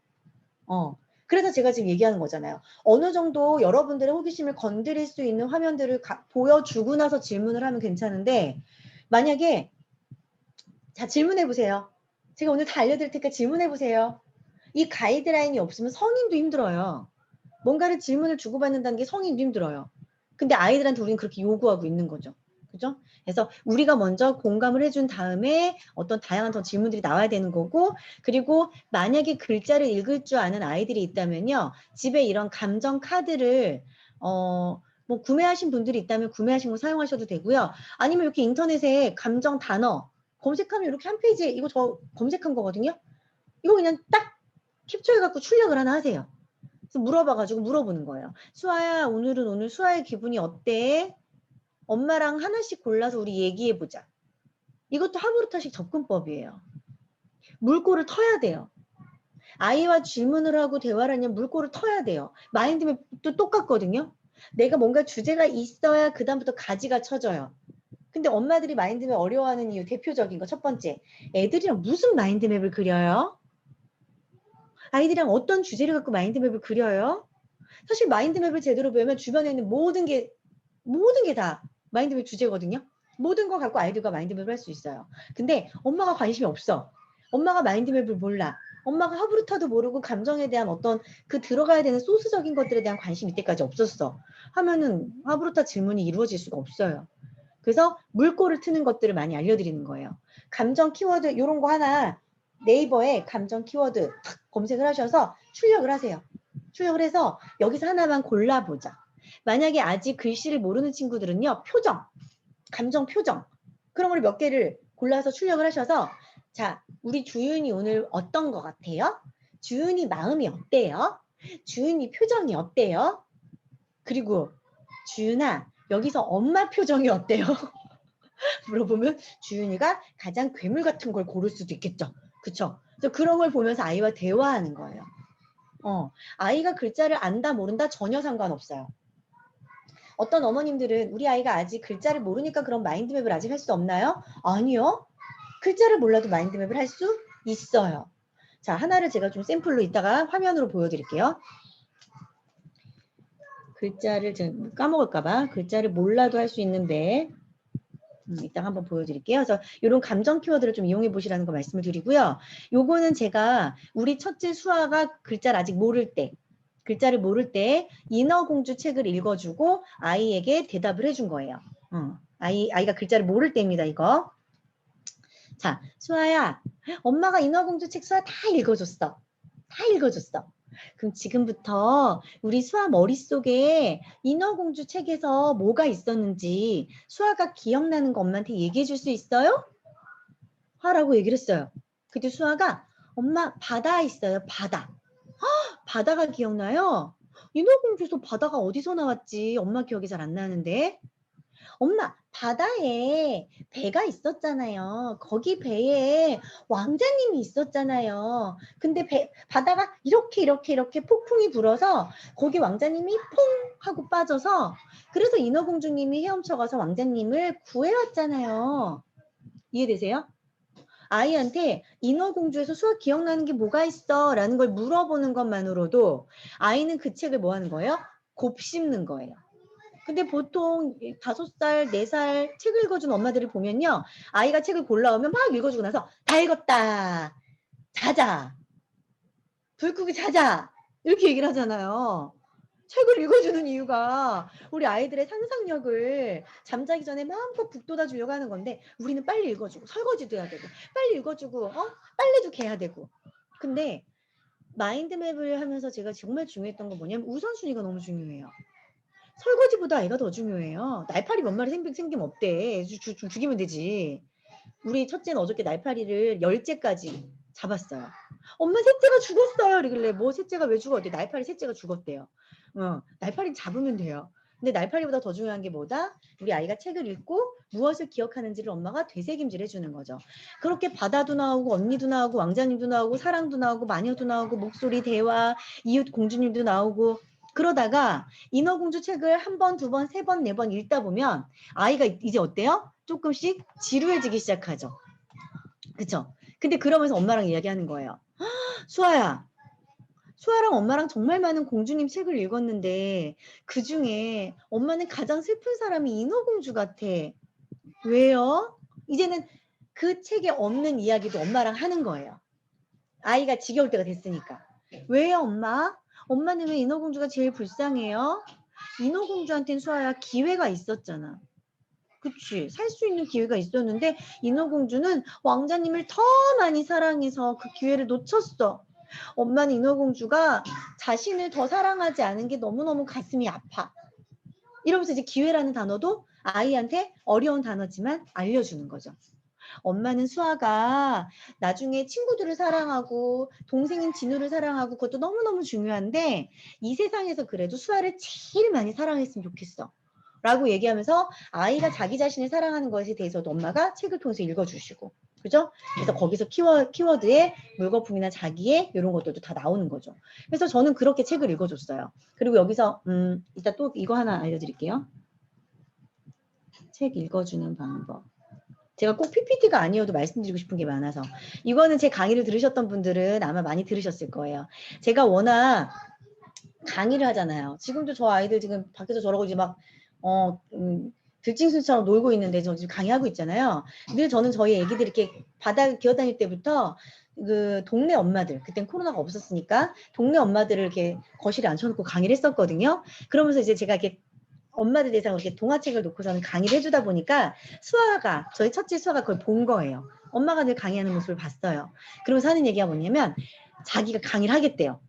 그래서 제가 지금 얘기하는 거잖아요. 어느 정도 여러분들의 호기심을 건드릴 수 있는 화면들을 보여주고 나서 질문을 하면 괜찮은데 만약에 자 질문해 보세요. 제가 오늘 다 알려드릴 테니까 질문해 보세요. 이 가이드라인이 없으면 성인도 힘들어요. 뭔가를 질문을 주고받는다는 게 성인도 힘들어요. 근데 아이들한테 우리는 그렇게 요구하고 있는 거죠. 그죠? 그래서 우리가 먼저 공감을 해준 다음에 어떤 다양한 더 질문들이 나와야 되는 거고 그리고 만약에 글자를 읽을 줄 아는 아이들이 있다면요. 집에 이런 감정 카드를 뭐 구매하신 분들이 있다면 구매하신 거 사용하셔도 되고요. 아니면 이렇게 인터넷에 감정 단어 검색하면 이렇게 한 페이지에 이거 저 검색한 거거든요. 이거 그냥 딱 캡처해갖고 출력을 하나 하세요. 그래서 물어봐가지고 물어보는 거예요. 수아야, 오늘 수아의 기분이 어때? 엄마랑 하나씩 골라서 우리 얘기해보자. 이것도 하브루타식 접근법이에요. 물꼬를 터야 돼요. 아이와 질문을 하고 대화를 하면 물꼬를 터야 돼요. 마인드맵도 똑같거든요. 내가 뭔가 주제가 있어야 그 다음부터 가지가 쳐져요. 근데 엄마들이 마인드맵 어려워하는 이유 대표적인 거 첫 번째. 애들이랑 무슨 마인드맵을 그려요? 아이들이랑 어떤 주제를 갖고 마인드맵을 그려요? 사실 마인드맵을 제대로 배우면 주변에 있는 모든 게 다 마인드맵 주제거든요. 모든 거 갖고 아이들과 마인드맵을 할 수 있어요. 근데 엄마가 관심이 없어. 엄마가 마인드맵을 몰라. 엄마가 하브루타도 모르고 감정에 대한 어떤 그 들어가야 되는 소스적인 것들에 대한 관심이 이때까지 없었어. 하면은 하브루타 질문이 이루어질 수가 없어요. 그래서 물꼬를 트는 것들을 많이 알려드리는 거예요. 감정 키워드 이런 거 하나 네이버에 감정 키워드 검색을 하셔서 출력을 하세요. 출력을 해서 여기서 하나만 골라보자. 만약에 아직 글씨를 모르는 친구들은요. 표정, 감정 표정 그런 걸 몇 개를 골라서 출력을 하셔서 자, 우리 주윤이 오늘 어떤 것 같아요? 주윤이 마음이 어때요? 주윤이 표정이 어때요? 그리고 주윤아, 여기서 엄마 표정이 어때요? 물어보면 주윤이가 가장 괴물 같은 걸 고를 수도 있겠죠. 그쵸? 그래서 그런 걸 보면서 아이와 대화하는 거예요. 아이가 글자를 안다 모른다 전혀 상관없어요. 어떤 어머님들은 우리 아이가 아직 글자를 모르니까 그런 마인드맵을 아직 할 수 없나요? 아니요. 글자를 몰라도 마인드맵을 할 수 있어요. 자, 하나를 제가 좀 샘플로 이따가 화면으로 보여드릴게요. 글자를 제가 까먹을까봐 글자를 몰라도 할 수 있는데 이따 한번 보여드릴게요. 그래서 이런 감정 키워드를 좀 이용해 보시라는 거 말씀을 드리고요. 요거는 제가 우리 첫째 수아가 글자를 아직 모를 때 글자를 모를 때 인어공주 책을 읽어주고 아이에게 대답을 해준 거예요. 아이가 글자를 모를 때입니다. 이거. 자, 수아야, 엄마가 인어공주 책 수아 다 읽어줬어. 다 읽어줬어. 그럼 지금부터 우리 수아 머릿속에 인어공주 책에서 뭐가 있었는지 수아가 기억나는 거 엄마한테 얘기해 줄 수 있어요? 하라고 얘기를 했어요. 그때 수아가 엄마 바다 있어요. 바다. 바다가 기억나요? 인어공주에서 바다가 어디서 나왔지? 엄마 기억이 잘 안 나는데. 엄마, 바다에 배가 있었잖아요. 거기 배에 왕자님이 있었잖아요. 근데 바다가 이렇게 폭풍이 불어서 거기 왕자님이 퐁 하고 빠져서 그래서 인어공주님이 헤엄쳐가서 왕자님을 구해왔잖아요. 이해되세요? 아이한테 인어공주에서 수학 기억나는 게 뭐가 있어? 라는 걸 물어보는 것만으로도 아이는 그 책을 뭐 하는 거예요? 곱씹는 거예요. 근데 보통 5살, 4살 책을 읽어준 엄마들을 보면요. 아이가 책을 골라오면 막 읽어주고 나서 다 읽었다. 자자. 불 끄고 자자. 이렇게 얘기를 하잖아요. 책을 읽어주는 이유가 우리 아이들의 상상력을 잠자기 전에 마음껏 북돋아 주려고 하는 건데 우리는 빨리 읽어주고 설거지도 해야 되고 빨리 읽어주고 빨래도 개야 되고 근데 마인드맵을 하면서 제가 정말 중요했던 건 뭐냐면 우선순위가 너무 중요해요. 설거지보다 애가 더 중요해요. 날파리 몇 마리 생기면 어때? 죽이면 되지. 우리 첫째는 어저께 날파리를 10째까지 잡았어요. 엄마 셋째가 죽었어요. 이러길래 뭐 셋째가 왜 죽었대? 날파리 셋째가 죽었대요. 날파리 잡으면 돼요. 근데 날파리보다 더 중요한 게 뭐다? 우리 아이가 책을 읽고 무엇을 기억하는지를 엄마가 되새김질 해주는 거죠. 그렇게 바다도 나오고 언니도 나오고 왕자님도 나오고 사랑도 나오고 마녀도 나오고 목소리 대화 이웃 공주님도 나오고 그러다가 인어공주 책을 한 번, 두 번, 세 번, 네 번 읽다 보면 아이가 이제 어때요? 조금씩 지루해지기 시작하죠. 그쵸? 근데 그러면서 엄마랑 이야기하는 거예요. 수아야, 수아랑 엄마랑 정말 많은 공주님 책을 읽었는데 그 중에 엄마는 가장 슬픈 사람이 인어공주 같아. 왜요? 이제는 그 책에 없는 이야기도 엄마랑 하는 거예요. 아이가 지겨울 때가 됐으니까. 왜요, 엄마? 엄마는 왜 인어공주가 제일 불쌍해요? 인어공주한테는 수아야 기회가 있었잖아. 그치. 살 수 있는 기회가 있었는데 인어공주는 왕자님을 더 많이 사랑해서 그 기회를 놓쳤어. 엄마는 인어공주가 자신을 더 사랑하지 않은 게 너무너무 가슴이 아파. 이러면서 이제 기회라는 단어도 아이한테 어려운 단어지만 알려주는 거죠. 엄마는 수아가 나중에 친구들을 사랑하고 동생인 진우를 사랑하고 그것도 너무너무 중요한데 이 세상에서 그래도 수아를 제일 많이 사랑했으면 좋겠어. 라고 얘기하면서 아이가 자기 자신을 사랑하는 것에 대해서도 엄마가 책을 통해서 읽어주시고 그죠? 그래서 거기서 키워드에 물거품이나 자기의 이런 것들도 다 나오는 거죠. 그래서 저는 그렇게 책을 읽어줬어요. 그리고 여기서 이따 또 이거 하나 알려드릴게요. 책 읽어주는 방법. 제가 꼭 PPT가 아니어도 말씀드리고 싶은 게 많아서 이거는 제 강의를 들으셨던 분들은 아마 많이 들으셨을 거예요. 제가 워낙 강의를 하잖아요. 지금도 저 아이들 지금 밖에서 저러고 이제 막 들짐승처럼 놀고 있는데 저 지금 강의하고 있잖아요. 늘 저는 저희 애기들 이렇게 바닥 기어다닐 때부터 그 동네 엄마들 그땐 코로나가 없었으니까 동네 엄마들을 이렇게 거실에 앉혀놓고 강의를 했었거든요. 그러면서 이제 제가 이렇게 엄마들 대상으로 이렇게 동화책을 놓고서는 강의를 해주다 보니까 수아가 저희 첫째 수아가 그걸 본 거예요. 엄마가 늘 강의하는 모습을 봤어요. 그러면서 하는 얘기가 뭐냐면 자기가 강의를 하겠대요.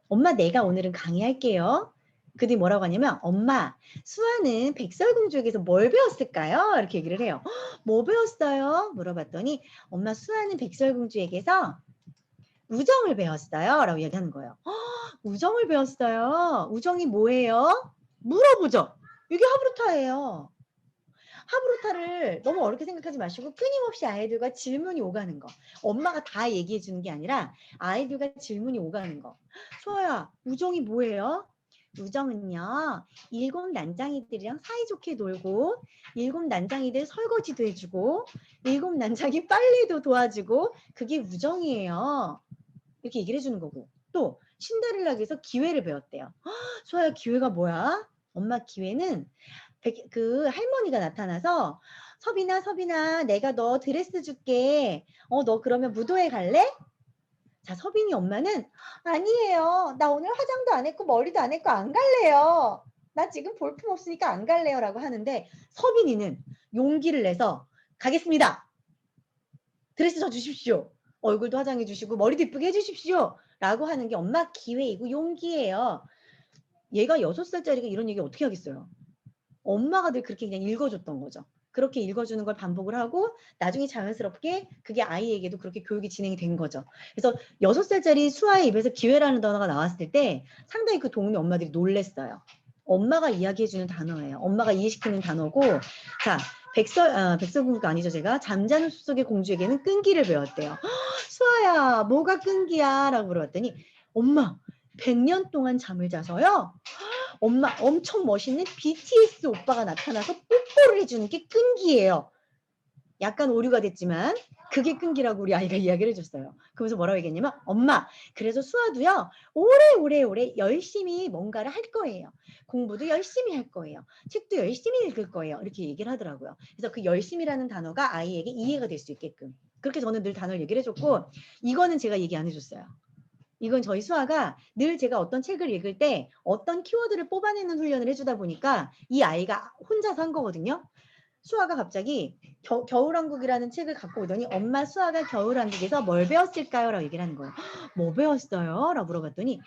엄마 내가 오늘은 강의할게요. 그들이 뭐라고 하냐면 엄마 수아는 백설공주에게서 뭘 배웠을까요? 이렇게 얘기를 해요. 뭐 배웠어요? 물어봤더니 엄마 수아는 백설공주에게서 우정을 배웠어요. 라고 얘기하는 거예요. 우정을 배웠어요. 우정이 뭐예요? 물어보죠. 이게 하브루타예요. 하브루타를 너무 어렵게 생각하지 마시고 끊임없이 아이들과 질문이 오가는 거. 엄마가 다 얘기해 주는 게 아니라 아이들과 질문이 오가는 거. 수아야, 우정이 뭐예요? 우정은요, 7 난장이들이랑 사이좋게 놀고 7 난장이들 설거지도 해주고 7 난장이 빨래도 도와주고 그게 우정이에요. 이렇게 얘기를 해주는 거고 또 신데렐라에게서 기회를 배웠대요. 수아야 기회가 뭐야? 엄마 기회는 그 할머니가 나타나서 서빈아 내가 너 드레스 줄게. 너 그러면 무도회 갈래? 자 서빈이 엄마는 아니에요. 나 오늘 화장도 안 했고 머리도 안 했고 안 갈래요. 나 지금 볼품 없으니까 안 갈래요 라고 하는데 서빈이는 용기를 내서 가겠습니다. 드레스 줘 주십시오. 얼굴도 화장해 주시고 머리도 이쁘게 해주십시오. 라고 하는 게 엄마 기회이고 용기예요. 얘가 6살짜리가 이런 얘기 어떻게 하겠어요. 엄마가 늘 그렇게 그냥 읽어줬던 거죠. 그렇게 읽어주는 걸 반복을 하고 나중에 자연스럽게 그게 아이에게도 그렇게 교육이 진행이 된 거죠. 그래서 6살짜리 수아의 입에서 기회라는 단어가 나왔을 때 상당히 그 동네 엄마들이 놀랬어요. 엄마가 이야기해주는 단어예요. 엄마가 이해시키는 단어고, 자, 백설공주가 아니죠, 제가. 잠자는 숲속의 공주에게는 끈기를 배웠대요. 수아야, 뭐가 끈기야? 라고 물어봤더니, 엄마, 100년 동안 잠을 자서요. 엄마, 엄청 멋있는 BTS 오빠가 나타나서 뽀뽀를 해주는 게 끈기예요. 약간 오류가 됐지만 그게 끈기라고 우리 아이가 이야기를 해줬어요. 그러면서 뭐라고 얘기했냐면, 엄마, 그래서 수아도요, 오래 열심히 뭔가를 할 거예요. 공부도 열심히 할 거예요. 책도 열심히 읽을 거예요. 이렇게 얘기를 하더라고요. 그래서 그 열심히라는 단어가 아이에게 이해가 될 수 있게끔. 그렇게 저는 늘 단어를 얘기를 해줬고, 이거는 제가 얘기 안 해줬어요. 이건 저희 수아가 늘 제가 어떤 책을 읽을 때 어떤 키워드를 뽑아내는 훈련을 해주다 보니까 이 아이가 혼자서 한 거거든요. 수아가 갑자기 겨울왕국이라는 책을 갖고 오더니, 엄마, 수아가 겨울왕국에서 뭘 배웠을까요? 라고 얘기를 하는 거예요. 뭐 배웠어요? 라고 물어봤더니,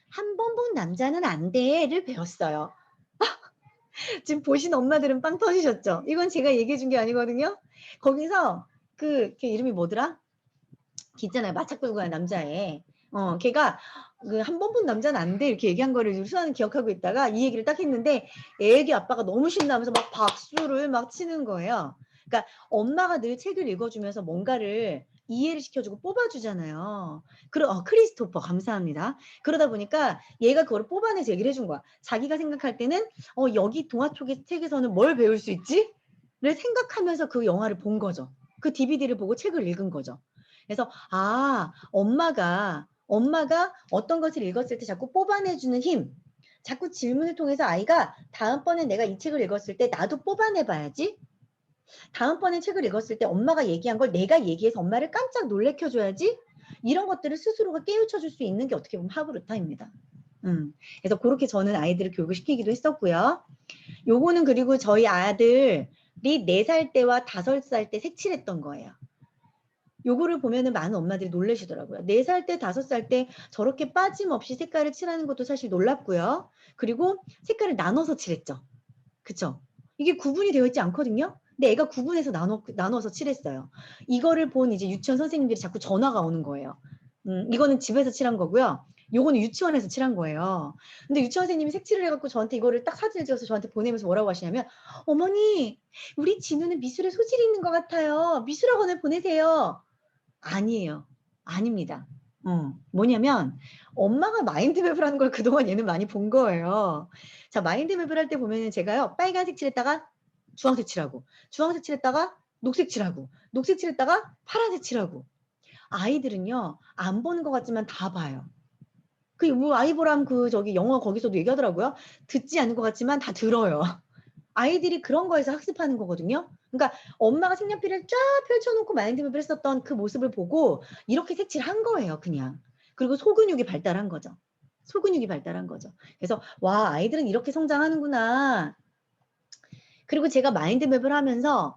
한 번 본 남자는 안 돼를 배웠어요. 지금 보신 엄마들은 빵 터지셨죠? 이건 제가 얘기해 준 게 아니거든요. 거기서 걔 이름이 뭐더라? 있잖아요. 마차 끌고 간 남자애. 걔가 한 번 본 남자는 안 돼 이렇게 얘기한 거를 수아는 기억하고 있다가 이 얘기를 딱 했는데, 애기 아빠가 너무 신나면서 막 박수를 막 치는 거예요. 그러니까 엄마가 늘 책을 읽어주면서 뭔가를 이해를 시켜주고 뽑아주잖아요. 크리스토퍼 감사합니다. 그러다 보니까 얘가 그걸 뽑아내서 얘기를 해준 거야. 자기가 생각할 때는 여기 동화책의 책에서는 뭘 배울 수 있지? 를 생각하면서 그 영화를 본 거죠. 그 DVD를 보고 책을 읽은 거죠. 그래서 엄마가 어떤 것을 읽었을 때 자꾸 뽑아내주는 힘, 자꾸 질문을 통해서 아이가 다음번에 내가 이 책을 읽었을 때 나도 뽑아내봐야지. 다음번에 책을 읽었을 때 엄마가 얘기한 걸 내가 얘기해서 엄마를 깜짝 놀래켜줘야지. 이런 것들을 스스로가 깨우쳐줄 수 있는 게 어떻게 보면 하브루타입니다. 그래서 그렇게 저는 아이들을 교육을 시키기도 했었고요. 요거는 그리고 저희 아들이 4살 때와 5살 때 색칠했던 거예요. 요거를 보면은 많은 엄마들이 놀라시더라고요. 4살 때, 5살 때 저렇게 빠짐없이 색깔을 칠하는 것도 사실 놀랍고요. 그리고 색깔을 나눠서 칠했죠. 그쵸? 이게 구분이 되어 있지 않거든요. 근데 애가 구분해서 나눠서 칠했어요. 이거를 본 이제 유치원 선생님들이 자꾸 전화가 오는 거예요. 이거는 집에서 칠한 거고요. 요거는 유치원에서 칠한 거예요. 근데 유치원 선생님이 색칠을 해갖고 저한테 이거를 딱 사진을 찍어서 저한테 보내면서 뭐라고 하시냐면, 어머니, 우리 진우는 미술에 소질이 있는 것 같아요. 미술학원을 보내세요. 아니에요. 아닙니다. 뭐냐면 엄마가 마인드맵을 하는 걸 그동안 얘는 많이 본 거예요. 자, 마인드맵을 할 때 보면은 제가요, 빨간색 칠했다가 주황색 칠하고, 주황색 칠했다가 녹색 칠하고, 녹색 칠했다가 파란색 칠하고. 아이들은요, 안 보는 것 같지만 다 봐요. 뭐 아이보람 저기 영어 거기서도 얘기하더라고요. 듣지 않는 것 같지만 다 들어요. 아이들이 그런 거에서 학습하는 거거든요. 그러니까 엄마가 색연필을 쫙 펼쳐놓고 마인드맵을 했었던 그 모습을 보고 이렇게 색칠한 거예요, 그냥. 그리고 소근육이 발달한 거죠. 소근육이 발달한 거죠. 그래서 와, 아이들은 이렇게 성장하는구나. 그리고 제가 마인드맵을 하면서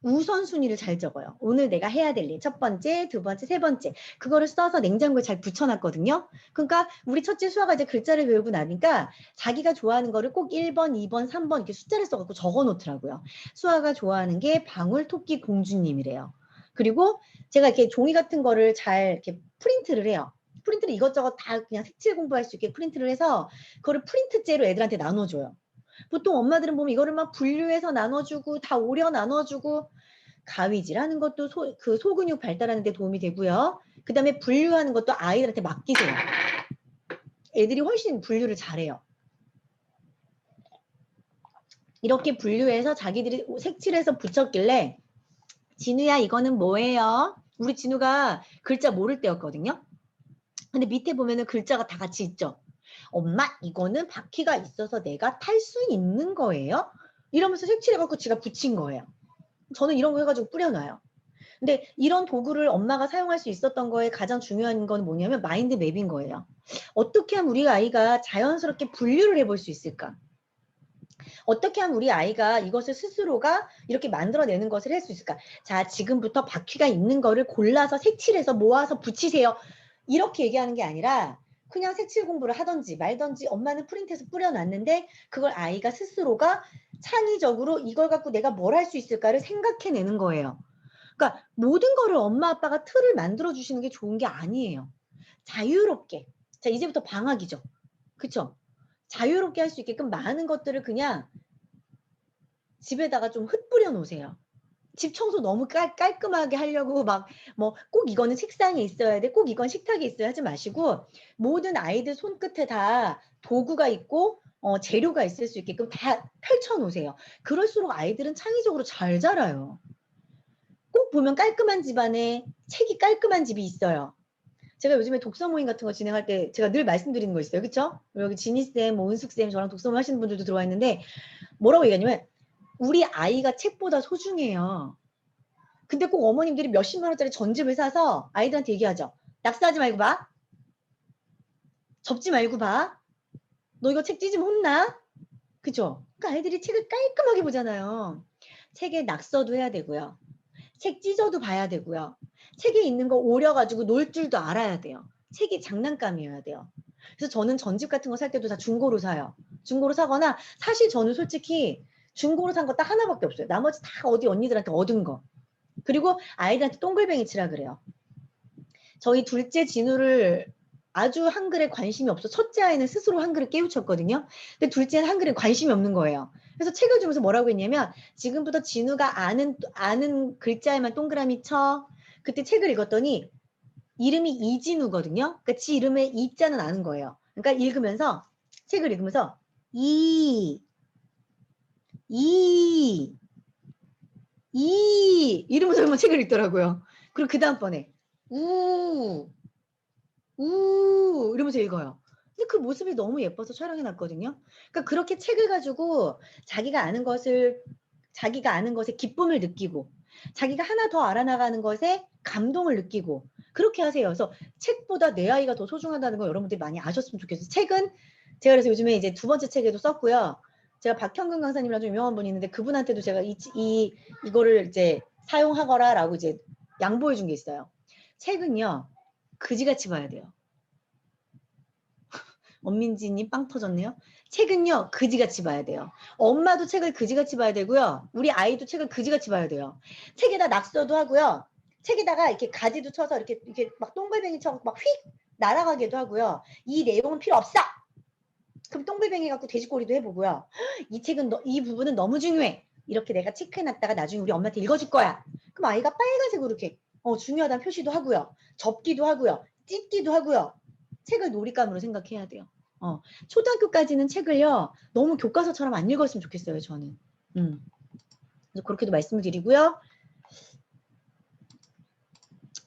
우선순위를 잘 적어요. 오늘 내가 해야 될 일, 첫 번째, 두 번째, 세 번째. 그거를 써서 냉장고에 잘 붙여놨거든요. 그러니까 우리 첫째 수아가 이제 글자를 배우고 나니까 자기가 좋아하는 거를 꼭 1번, 2번, 3번 이렇게 숫자를 써갖고 적어놓더라고요. 수아가 좋아하는 게 방울토끼 공주님이래요. 그리고 제가 이렇게 종이 같은 거를 잘 이렇게 프린트를 해요. 프린트를 이것저것 다 그냥 색칠 공부할 수 있게 프린트를 해서 그거를 프린트째로 애들한테 나눠줘요. 보통 엄마들은 보면 이거를 막 분류해서 나눠주고 다 오려 나눠주고, 가위질하는 것도 소근육 발달하는 데 도움이 되고요. 그 다음에 분류하는 것도 아이들한테 맡기세요. 애들이 훨씬 분류를 잘해요. 이렇게 분류해서 자기들이 색칠해서 붙였길래, 진우야 이거는 뭐예요? 우리 진우가 글자 모를 때였거든요. 근데 밑에 보면은 글자가 다 같이 있죠. 엄마 이거는 바퀴가 있어서 내가 탈 수 있는 거예요? 이러면서 색칠해갖고 지가 붙인 거예요. 저는 이런 거 해가지고 뿌려놔요. 근데 이런 도구를 엄마가 사용할 수 있었던 거에 가장 중요한 건 뭐냐면 마인드 맵인 거예요. 어떻게 하면 우리 아이가 자연스럽게 분류를 해볼 수 있을까? 어떻게 하면 우리 아이가 이것을 스스로가 이렇게 만들어내는 것을 할 수 있을까? 자, 지금부터 바퀴가 있는 거를 골라서 색칠해서 모아서 붙이세요. 이렇게 얘기하는 게 아니라 그냥 색칠 공부를 하든지 말든지, 엄마는 프린트해서 뿌려놨는데 그걸 아이가 스스로가 창의적으로 이걸 갖고 내가 뭘 할 수 있을까를 생각해내는 거예요. 그러니까 모든 거를 엄마 아빠가 틀을 만들어 주시는 게 좋은 게 아니에요. 자유롭게. 자, 이제부터 방학이죠. 그쵸? 자유롭게 할 수 있게끔 많은 것들을 그냥 집에다가 좀 흩뿌려 놓으세요. 집 청소 너무 깔끔하게 하려고 막 뭐 꼭 이거는 책상에 있어야 돼, 꼭 이건 식탁에 있어야 하지 마시고 모든 아이들 손끝에 다 도구가 있고 재료가 있을 수 있게끔 다 펼쳐 놓으세요. 그럴수록 아이들은 창의적으로 잘 자라요. 꼭 보면 깔끔한 집안에 책이 깔끔한 집이 있어요. 제가 요즘에 독서 모임 같은 거 진행할 때 제가 늘 말씀드리는 거 있어요. 그쵸? 여기 지니쌤, 뭐 은숙쌤, 저랑 독서 모임 하시는 분들도 들어와 있는데 뭐라고 얘기하냐면 우리 아이가 책보다 소중해요. 근데 꼭 어머님들이 몇십만 원짜리 전집을 사서 아이들한테 얘기하죠. 낙서하지 말고 봐. 접지 말고 봐. 너 이거 책 찢으면 혼나? 그죠? 그러니까 아이들이 책을 깔끔하게 보잖아요. 책에 낙서도 해야 되고요. 책 찢어도 봐야 되고요. 책에 있는 거 오려가지고 놀 줄도 알아야 돼요. 책이 장난감이어야 돼요. 그래서 저는 전집 같은 거 살 때도 다 중고로 사요. 중고로 사거나 사실 저는 솔직히 중고로 산 거 딱 하나밖에 없어요. 나머지 다 어디 언니들한테 얻은 거. 그리고 아이들한테 동글뱅이 치라 그래요. 저희 둘째 진우를 아주 한글에 관심이 없어. 첫째 아이는 스스로 한글을 깨우쳤거든요. 근데 둘째는 한글에 관심이 없는 거예요. 그래서 책을 주면서 뭐라고 했냐면 지금부터 진우가 아는 글자에만 동그라미 쳐. 그때 책을 읽었더니 이름이 이진우거든요. 그러니까 지 이름에 이자는 아는 거예요. 그러니까 읽으면서 책을 읽으면서 이 이러면서 책을 읽더라고요. 그리고 그 다음번에 우 이러면서 읽어요. 근데 그 모습이 너무 예뻐서 촬영해 놨거든요. 그러니까 그렇게 책을 가지고 자기가 아는 것을 자기가 아는 것에 기쁨을 느끼고 자기가 하나 더 알아나가는 것에 감동을 느끼고 그렇게 하세요. 그래서 책보다 내 아이가 더 소중하다는 걸 여러분들이 많이 아셨으면 좋겠어요. 책은 제가 그래서 요즘에 이제 두 번째 책에도 썼고요. 제가 박형근 강사님이랑 좀 유명한 분이 있는데 그분한테도 제가 이거를 이제 사용하거라라고 이제 양보해 준 게 있어요. 책은요. 그지같이 봐야 돼요. 원민지님 빵 터졌네요. 책은요 그지같이 봐야 돼요. 엄마도 책을 그지같이 봐야 되고요. 우리 아이도 책을 그지같이 봐야 돼요. 책에다 낙서도 하고요. 책에다가 이렇게 가지도 쳐서 이렇게 막 동글뱅이처럼 막 휙 날아가기도 하고요. 이 내용은 필요 없어. 그럼 동글뱅이 갖고 돼지꼬리도 해보고요. 이 책은 이 부분은 너무 중요해. 이렇게 내가 체크해놨다가 나중에 우리 엄마한테 읽어줄 거야. 그럼 아이가 빨간색으로 이렇게 중요하다는 표시도 하고요. 접기도 하고요. 찢기도 하고요. 책을 놀잇감으로 생각해야 돼요. 초등학교까지는 책을요. 너무 교과서처럼 안 읽었으면 좋겠어요. 저는. 그렇게도 말씀을 드리고요.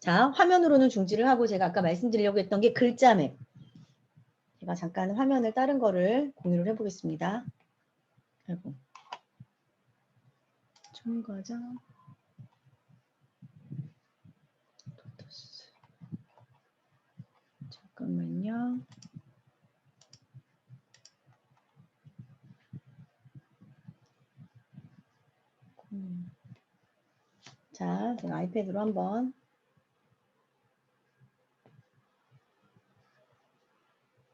자, 화면으로는 중지를 하고 제가 아까 말씀드리려고 했던 게 글자 맵. 제가 잠깐 화면을 다른 거를 공유를 해보겠습니다. 아이고. 첨가장. 잠깐만요. 자, 제가 아이패드로 한번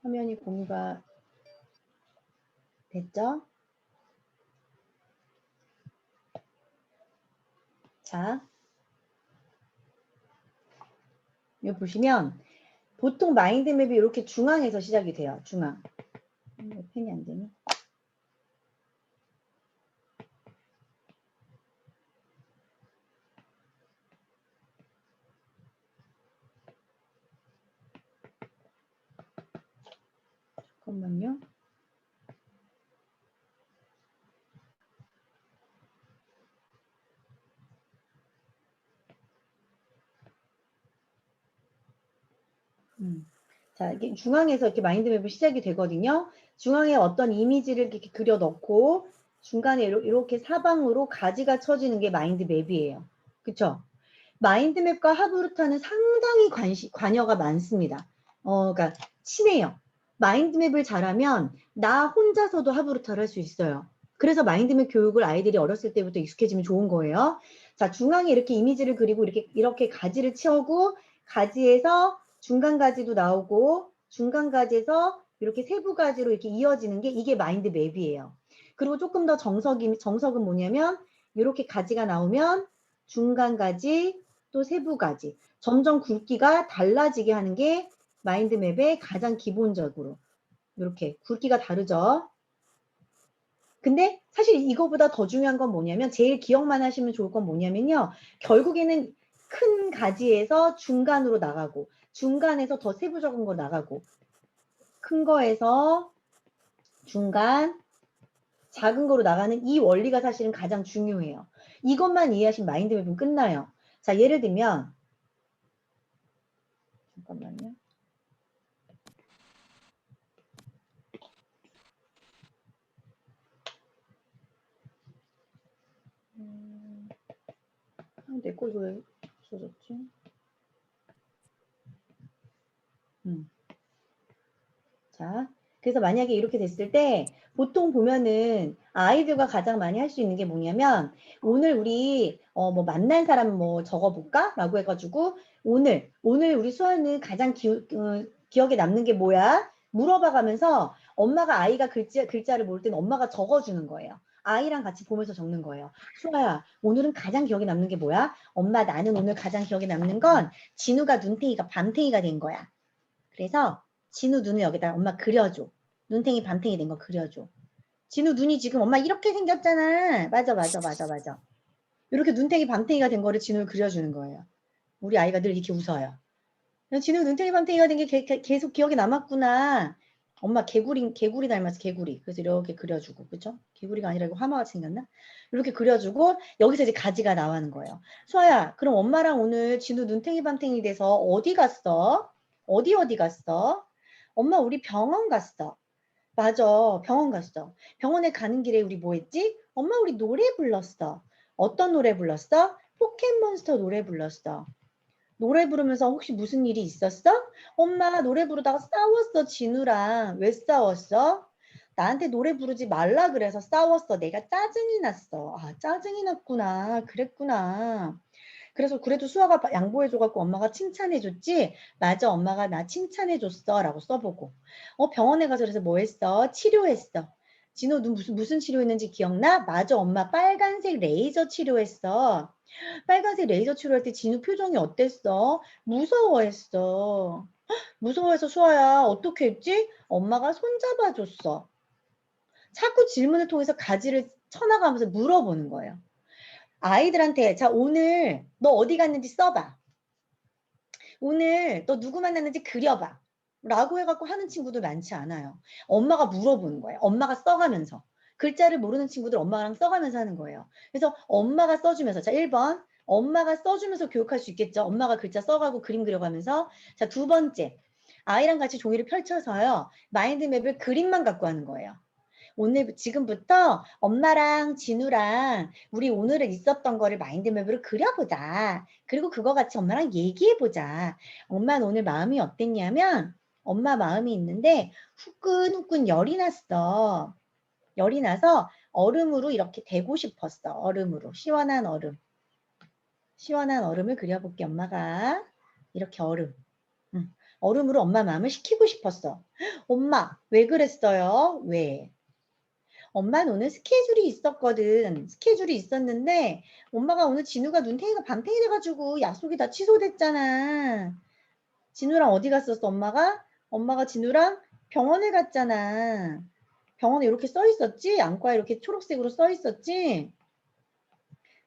화면이 공유가 됐죠? 자, 여기 보시면 보통 마인드맵이 이렇게 중앙에서 시작이 돼요. 중앙. 펜이 안 되네. 잠깐만요. 자, 이게 중앙에서 이렇게 마인드맵이 시작이 되거든요. 중앙에 어떤 이미지를 이렇게 그려 넣고 중간에 이렇게 사방으로 가지가 쳐지는 게 마인드맵이에요. 그쵸? 마인드맵과 하브루타는 상당히 관여가 많습니다. 그러니까 친해요. 마인드맵을 잘하면 나 혼자서도 하브루타를 할 수 있어요. 그래서 마인드맵 교육을 아이들이 어렸을 때부터 익숙해지면 좋은 거예요. 자, 중앙에 이렇게 이미지를 그리고 이렇게 가지를 채우고 가지에서 중간 가지도 나오고 중간 가지에서 이렇게 세부 가지로 이렇게 이어지는 게 이게 마인드맵이에요. 그리고 조금 더 정석은 뭐냐면 이렇게 가지가 나오면 중간 가지 또 세부 가지 점점 굵기가 달라지게 하는 게 마인드맵의 가장 기본적으로 이렇게 굵기가 다르죠. 근데 사실 이거보다 더 중요한 건 뭐냐면 제일 기억만 하시면 좋을 건 뭐냐면요. 결국에는 큰 가지에서 중간으로 나가고 중간에서 더 세부적인 거 나가고 큰 거에서 중간 작은 거로 나가는 이 원리가 사실은 가장 중요해요. 이것만 이해하시면 마인드맵은 끝나요. 자, 예를 들면 잠깐만요. 내 거 왜 없어졌지? 자, 그래서 만약에 이렇게 됐을 때 보통 보면은 아이들과 가장 많이 할 수 있는 게 뭐냐면 오늘 우리 뭐 만난 사람 뭐 적어볼까? 라고 해가지고 오늘 우리 수아는 가장 기억에 남는 게 뭐야? 물어봐 가면서 엄마가 아이가 글자를 모를 때는 엄마가 적어주는 거예요. 아이랑 같이 보면서 적는 거예요. 수아야, 오늘은 가장 기억에 남는 게 뭐야? 엄마, 나는 오늘 가장 기억에 남는 건 진우가 눈탱이가 밤탱이가 된 거야. 그래서 진우 눈을 여기다 엄마 그려줘. 눈탱이 밤탱이 된 거 그려줘. 진우 눈이 지금 엄마 이렇게 생겼잖아. 맞아, 맞아, 맞아, 맞아. 이렇게 눈탱이 밤탱이가 된 거를 진우를 그려주는 거예요. 우리 아이가 늘 이렇게 웃어요. 진우 눈탱이 밤탱이가 된 게 계속 기억에 남았구나. 엄마 개구리 닮았어, 개구리. 그래서 이렇게 그려주고, 그죠? 개구리가 아니라 이거 하마같이 생겼나? 이렇게 그려주고, 여기서 이제 가지가 나오는 거예요. 수아야, 그럼 엄마랑 오늘 진우 눈탱이 밤탱이 돼서 어디 갔어? 어디 갔어? 엄마, 우리 병원 갔어. 맞아, 병원 갔어. 병원에 가는 길에 우리 뭐 했지? 엄마, 우리 노래 불렀어. 어떤 노래 불렀어? 포켓몬스터 노래 불렀어. 노래 부르면서 혹시 무슨 일이 있었어? 엄마 노래 부르다가 싸웠어, 진우랑. 왜 싸웠어? 나한테 노래 부르지 말라 그래서 싸웠어. 내가 짜증이 났어. 아, 짜증이 났구나. 그랬구나. 그래서 그래도 수아가 양보해줘갖고 엄마가 칭찬해줬지? 맞아, 엄마가 나 칭찬해줬어. 라고 써보고. 병원에 가서 그래서 뭐 했어? 치료했어. 진호 눈 무슨 치료했는지 기억나? 맞아, 엄마 빨간색 레이저 치료했어. 빨간색 레이저 치료할 때 진우 표정이 어땠어? 무서워했어. 무서워해서 수아야 어떻게 했지? 엄마가 손잡아줬어. 자꾸 질문을 통해서 가지를 쳐나가면서 물어보는 거예요. 아이들한테 자 오늘 너 어디 갔는지 써봐. 오늘 너 누구 만났는지 그려봐. 라고 해갖고 하는 친구들 많지 않아요. 엄마가 물어보는 거예요. 엄마가 써가면서. 글자를 모르는 친구들 엄마랑 써가면서 하는 거예요. 그래서 엄마가 써주면서 자 1번 엄마가 써주면서 교육할 수 있겠죠. 엄마가 글자 써가고 그림 그려가면서 자 2번째 아이랑 같이 종이를 펼쳐서요. 마인드맵을 그림만 갖고 하는 거예요. 오늘 지금부터 엄마랑 진우랑 우리 오늘은 있었던 거를 마인드맵으로 그려보자. 그리고 그거 같이 엄마랑 얘기해보자. 엄마는 오늘 마음이 어땠냐면 엄마 마음이 있는데 후끈후끈 열이 났어. 열이 나서 얼음으로 이렇게 대고 싶었어. 얼음으로. 시원한 얼음. 시원한 얼음을 그려볼게 엄마가. 이렇게 얼음. 얼음으로 엄마 마음을 식히고 싶었어. 엄마 왜 그랬어요? 왜? 엄마는 오늘 스케줄이 있었거든. 스케줄이 있었는데 엄마가 오늘 진우가 눈탱이가 밤탱이 돼가지고 약속이 다 취소됐잖아. 진우랑 어디 갔었어 엄마가? 엄마가 진우랑 병원에 갔잖아. 병원에 이렇게 써 있었지? 안과에 이렇게 초록색으로 써 있었지?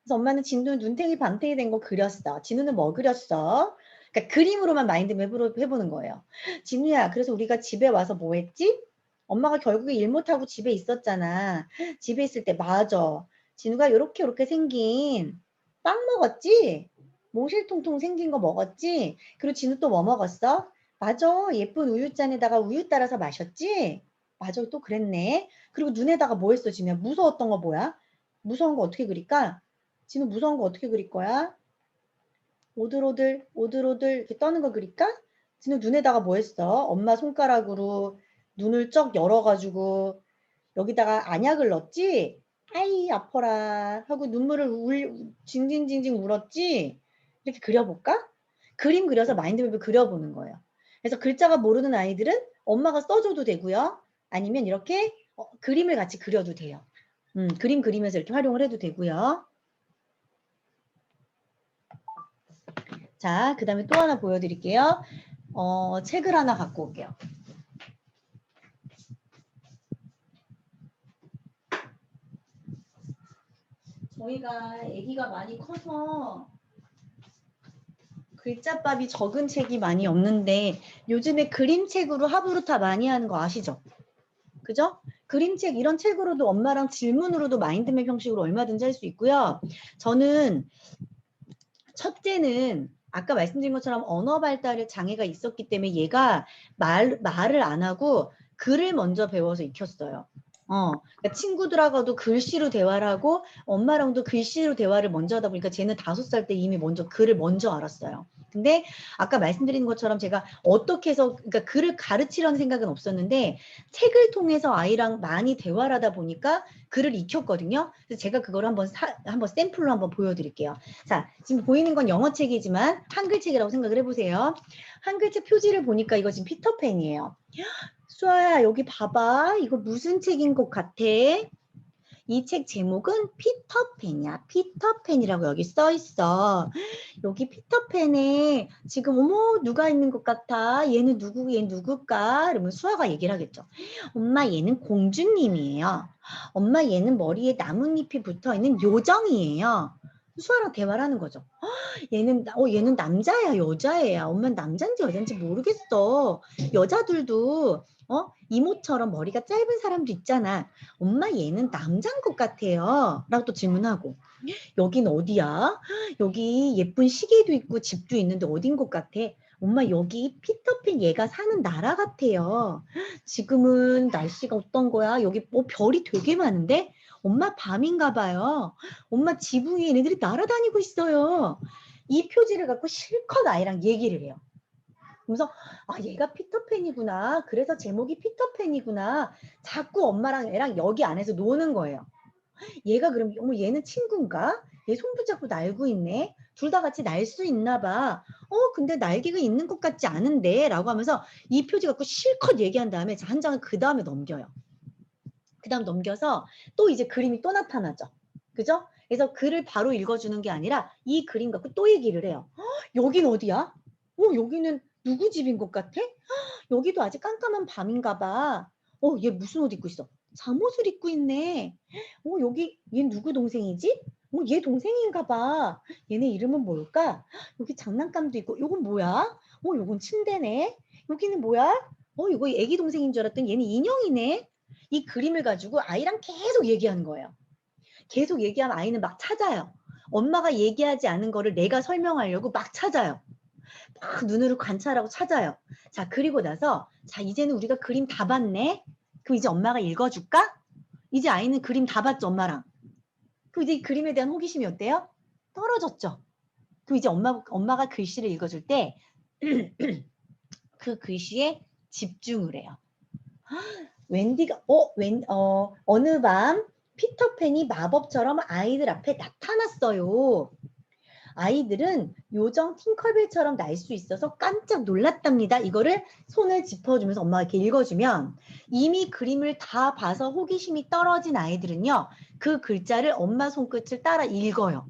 그래서 엄마는 진우 눈탱이 밤탱이 된 거 그렸어. 진우는 뭐 그렸어? 그러니까 그림으로만 마인드맵으로 해보는 거예요. 진우야, 그래서 우리가 집에 와서 뭐 했지? 엄마가 결국에 일 못하고 집에 있었잖아. 집에 있을 때 맞아. 진우가 요렇게 생긴 빵 먹었지? 몽실통통 생긴 거 먹었지? 그리고 진우 또 뭐 먹었어? 맞아. 예쁜 우유잔에다가 우유 따라서 마셨지? 맞아. 또 그랬네. 그리고 눈에다가 뭐 했어, 진우야? 무서웠던 거 뭐야? 무서운 거 어떻게 그릴까? 진우 무서운 거 어떻게 그릴 거야? 오들오들 이렇게 떠는 거 그릴까? 진우 눈에다가 뭐 했어? 엄마 손가락으로 눈을 쩍 열어가지고 여기다가 안약을 넣었지? 아이 아파라 하고 눈물을 징징징징 울었지? 이렇게 그려볼까? 그림 그려서 마인드맵을 그려보는 거예요. 그래서 글자가 모르는 아이들은 엄마가 써줘도 되고요. 아니면 이렇게 그림을 같이 그려도 돼요. 그림 그리면서 이렇게 활용을 해도 되고요. 자, 그 다음에 또 하나 보여드릴게요. 책을 하나 갖고 올게요. 저희가 아기가 많이 커서 글자밥이 적은 책이 많이 없는데 요즘에 그림책으로 하부루타 많이 하는 거 아시죠? 그죠? 그림책 이런 책으로도 엄마랑 질문으로도 마인드맵 형식으로 얼마든지 할 수 있고요. 저는 첫째는 아까 말씀드린 것처럼 언어 발달에 장애가 있었기 때문에 얘가 말을 안 하고 글을 먼저 배워서 익혔어요. 그러니까 친구들하고도 글씨로 대화를 하고 엄마랑도 글씨로 대화를 먼저 하다 보니까 쟤는 5살 때 이미 먼저 글을 먼저 알았어요. 근데 아까 말씀드린 것처럼 제가 어떻게 해서 그러니까 글을 가르치려는 생각은 없었는데 책을 통해서 아이랑 많이 대화를 하다 보니까 글을 익혔거든요. 그래서 제가 그걸 한번 샘플로 한번 보여드릴게요. 자, 지금 보이는 건 영어책이지만 한글책이라고 생각을 해보세요. 한글책 표지를 보니까 이거 지금 피터팬이에요. 수아야, 여기 봐봐. 이거 무슨 책인 것 같아? 이 책 제목은 피터팬이야. 피터팬이라고 여기 써 있어. 여기 피터팬에 지금 어머 누가 있는 것 같아? 얘는 누구? 얘 누굴까? 그러면 수아가 얘기를 하겠죠. 엄마 얘는 공주님이에요. 엄마 얘는 머리에 나뭇잎이 붙어 있는 요정이에요. 수아랑 대화를 하는 거죠. 얘는 남자야, 여자애야. 엄마는 남잔지 여잔지 모르겠어. 여자들도 이모처럼 머리가 짧은 사람도 있잖아. 엄마 얘는 남잔 것 같아요. 라고 또 질문하고. 여긴 어디야? 여기 예쁜 시계도 있고 집도 있는데 어딘 것 같아? 엄마 여기 피터팬 얘가 사는 나라 같아요. 지금은 날씨가 어떤 거야? 여기 별이 되게 많은데? 엄마 밤인가 봐요. 엄마 지붕 위에 얘네들이 날아다니고 있어요. 이 표지를 갖고 실컷 아이랑 얘기를 해요. 그래서 얘가 피터팬이구나. 그래서 제목이 피터팬이구나. 자꾸 엄마랑 애랑 여기 안에서 노는 거예요. 얘가 그럼 어머 얘는 친구인가? 얘 손붙잡고 날고 있네. 둘 다 같이 날 수 있나 봐. 근데 날개가 있는 것 같지 않은데 라고 하면서 이 표지 갖고 실컷 얘기한 다음에 한 장을 그 다음에 넘겨요. 그 다음 넘겨서 또 이제 그림이 또 나타나죠. 그죠? 그래서 글을 바로 읽어주는 게 아니라 이 그림 갖고 또 얘기를 해요. 여긴 어디야? 여기는 누구 집인 것 같아? 여기도 아직 깜깜한 밤인가 봐. 얘 무슨 옷 입고 있어? 잠옷을 입고 있네. 여기 얘 누구 동생이지? 얘 동생인가 봐. 얘네 이름은 뭘까? 여기 장난감도 있고 요건 뭐야? 요건 침대네. 여기는 뭐야? 이거 애기 동생인 줄 알았더니 얘는 인형이네. 이 그림을 가지고 아이랑 계속 얘기하는 거예요. 계속 얘기하면 아이는 막 찾아요. 엄마가 얘기하지 않은 거를 내가 설명하려고 막 찾아요. 막 눈으로 관찰하고 찾아요. 자, 그리고 나서 자, 이제는 우리가 그림 다 봤네. 그럼 이제 엄마가 읽어줄까? 이제 아이는 그림 다 봤죠, 엄마랑. 그럼 이제 그림에 대한 호기심이 어때요? 떨어졌죠. 그럼 이제 엄마가 글씨를 읽어줄 때 그 글씨에 집중을 해요. 웬디가 어느 밤 피터팬이 마법처럼 아이들 앞에 나타났어요. 아이들은 요정 팅커벨처럼 날 수 있어서 깜짝 놀랐답니다. 이거를 손을 짚어주면서 엄마가 이렇게 읽어주면 이미 그림을 다 봐서 호기심이 떨어진 아이들은요. 그 글자를 엄마 손끝을 따라 읽어요.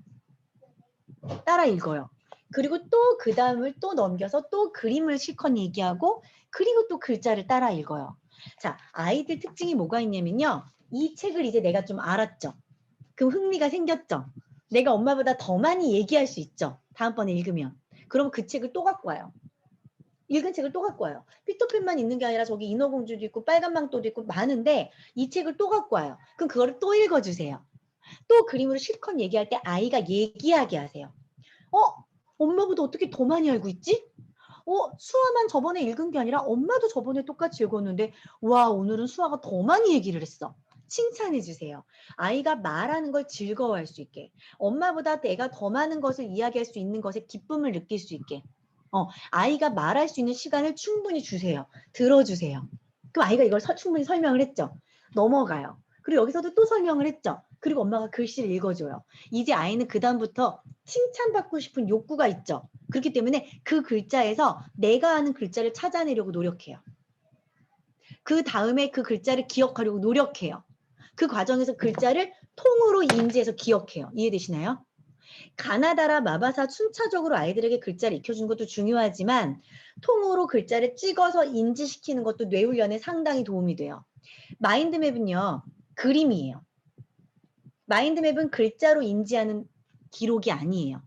따라 읽어요. 그리고 또 그 다음을 또 넘겨서 또 그림을 실컷 얘기하고 그리고 또 글자를 따라 읽어요. 자, 아이들 특징이 뭐가 있냐면요. 이 책을 이제 내가 좀 알았죠. 그럼 흥미가 생겼죠. 내가 엄마보다 더 많이 얘기할 수 있죠. 다음번에 읽으면. 그럼 그 책을 또 갖고 와요. 읽은 책을 또 갖고 와요. 피터팬만 있는 게 아니라 저기 인어공주도 있고 빨간 망토도 있고 많은데 이 책을 또 갖고 와요. 그럼 그거를 또 읽어주세요. 또 그림으로 실컷 얘기할 때 아이가 얘기하게 하세요. 엄마보다 어떻게 더 많이 알고 있지? 수아만 저번에 읽은 게 아니라 엄마도 저번에 똑같이 읽었는데 와 오늘은 수아가 더 많이 얘기를 했어. 칭찬해 주세요. 아이가 말하는 걸 즐거워할 수 있게. 엄마보다 내가 더 많은 것을 이야기할 수 있는 것에 기쁨을 느낄 수 있게. 아이가 말할 수 있는 시간을 충분히 주세요. 들어주세요. 그럼 아이가 이걸 충분히 설명을 했죠. 넘어가요. 그리고 여기서도 또 설명을 했죠. 그리고 엄마가 글씨를 읽어줘요. 이제 아이는 그 다음부터 칭찬받고 싶은 욕구가 있죠. 그렇기 때문에 그 글자에서 내가 아는 글자를 찾아내려고 노력해요. 그 다음에 그 글자를 기억하려고 노력해요. 그 과정에서 글자를 통으로 인지해서 기억해요. 이해되시나요? 가나다라 마바사 순차적으로 아이들에게 글자를 익혀주는 것도 중요하지만 통으로 글자를 찍어서 인지시키는 것도 뇌훈련에 상당히 도움이 돼요. 마인드맵은요. 그림이에요. 마인드맵은 글자로 인지하는 기록이 아니에요.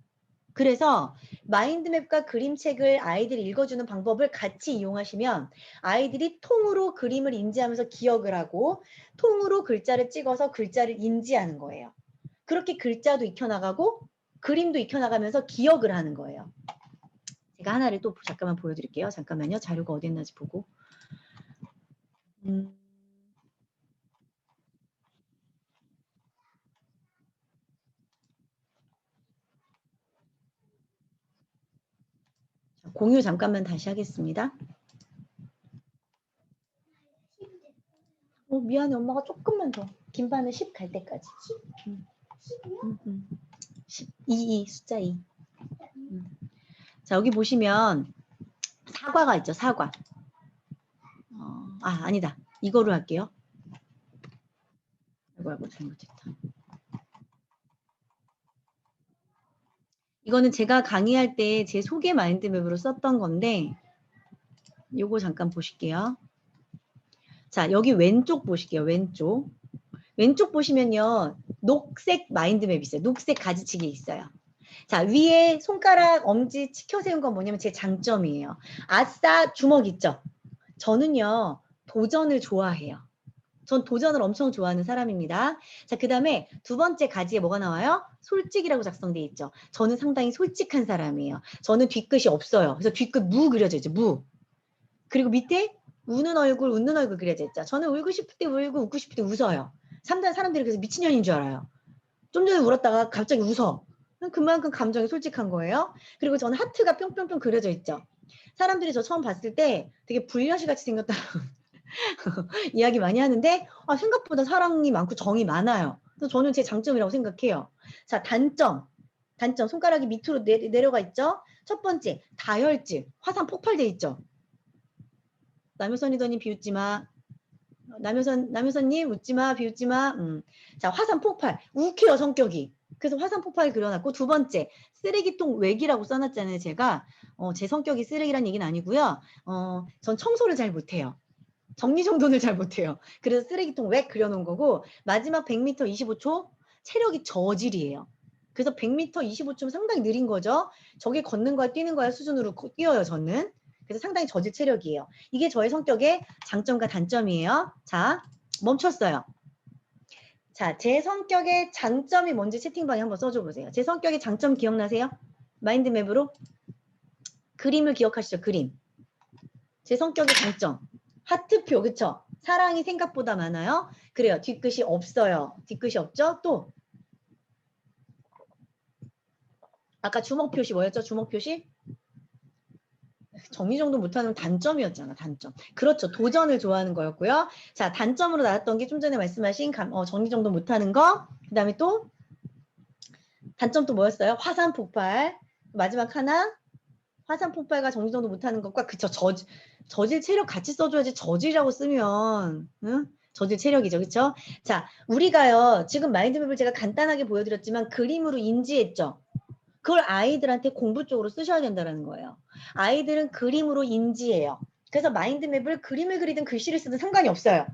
그래서 마인드맵과 그림책을 아이들이 읽어주는 방법을 같이 이용하시면 아이들이 통으로 그림을 인지하면서 기억을 하고 통으로 글자를 찍어서 글자를 인지하는 거예요. 그렇게 글자도 익혀나가고 그림도 익혀나가면서 기억을 하는 거예요. 제가 하나를 또 잠깐만 보여드릴게요. 잠깐만요. 자료가 어디 있는지 보고. 공유 잠깐만 다시 하겠습니다. 미안해. 엄마가 조금만 더. 김반은 10 갈 때까지. 10이요? 10. 2, 숫자 2. 자, 여기 보시면 사과가 있죠. 사과. 아니다. 이거로 할게요. 아이고 잘못했다. 이거는 제가 강의할 때 제 소개 마인드맵으로 썼던 건데 요거 잠깐 보실게요. 자, 여기 왼쪽 보실게요. 왼쪽. 왼쪽 보시면요. 녹색 마인드맵 있어요. 녹색 가지치기 있어요. 자, 위에 손가락, 엄지 치켜 세운 건 뭐냐면 제 장점이에요. 아싸, 주먹 있죠? 저는요, 도전을 좋아해요. 전 도전을 엄청 좋아하는 사람입니다. 자, 그 다음에 두 번째 가지에 뭐가 나와요? 솔직이라고 작성되어 있죠. 저는 상당히 솔직한 사람이에요. 저는 뒤끝이 없어요. 그래서 뒤끝 무 그려져 있죠. 무. 그리고 밑에 우는 얼굴, 웃는 얼굴 그려져 있죠. 저는 울고 싶을 때 울고 웃고 싶을 때 웃어요. 사람들이 그래서 미친년인 줄 알아요. 좀 전에 울었다가 갑자기 웃어. 그만큼 감정이 솔직한 거예요. 그리고 저는 하트가 뿅뿅뿅 그려져 있죠. 사람들이 저 처음 봤을 때 되게 불려시 같이 생겼다고 이야기 많이 하는데 생각보다 사랑이 많고 정이 많아요. 그래서 저는 제 장점이라고 생각해요. 자, 단점 손가락이 밑으로 내려가 있죠. 첫 번째 다혈질 화산 폭발돼 있죠. 남효선 리더님 비웃지 마. 남효선님 웃지 마, 비웃지 마. 자, 화산 폭발 욱해요 성격이. 그래서 화산 폭발 그려놨고 두 번째 쓰레기통 외기라고 써놨잖아요. 제가 제 성격이 쓰레기란 얘기는 아니고요. 전 청소를 잘 못해요. 정리정돈을 잘 못해요. 그래서 쓰레기통 왜 그려놓은 거고 마지막 100m 25초 체력이 저질이에요. 그래서 100m 25초면 상당히 느린 거죠. 저게 걷는 거야 뛰는 거야 수준으로 뛰어요 저는. 그래서 상당히 저질 체력이에요. 이게 저의 성격의 장점과 단점이에요. 자, 멈췄어요. 자, 제 성격의 장점이 뭔지 채팅방에 한번 써줘 보세요. 제 성격의 장점 기억나세요? 마인드맵으로 그림을 기억하시죠. 그림. 제 성격의 장점. 하트표, 그쵸? 사랑이 생각보다 많아요. 그래요. 뒤끝이 없어요. 뒤끝이 없죠? 또 아까 주먹 표시 뭐였죠? 주먹 표시? 정리정돈 못하는 단점이었잖아. 단점. 그렇죠. 도전을 좋아하는 거였고요. 자, 단점으로 나왔던 게 좀 전에 말씀하신 정리정돈 못하는 거. 그 다음에 또 단점 또 뭐였어요? 화산 폭발. 마지막 하나 화산 폭발과 정리정돈 못하는 것과 그쵸. 저질 체력 같이 써줘야지. 저질이라고 쓰면 응? 저질 체력이죠. 그쵸? 자, 우리가요. 지금 마인드맵을 제가 간단하게 보여드렸지만 그림으로 인지했죠. 그걸 아이들한테 공부 쪽으로 쓰셔야 된다는 거예요. 아이들은 그림으로 인지해요. 그래서 마인드맵을 그림을 그리든 글씨를 쓰든 상관이 없어요.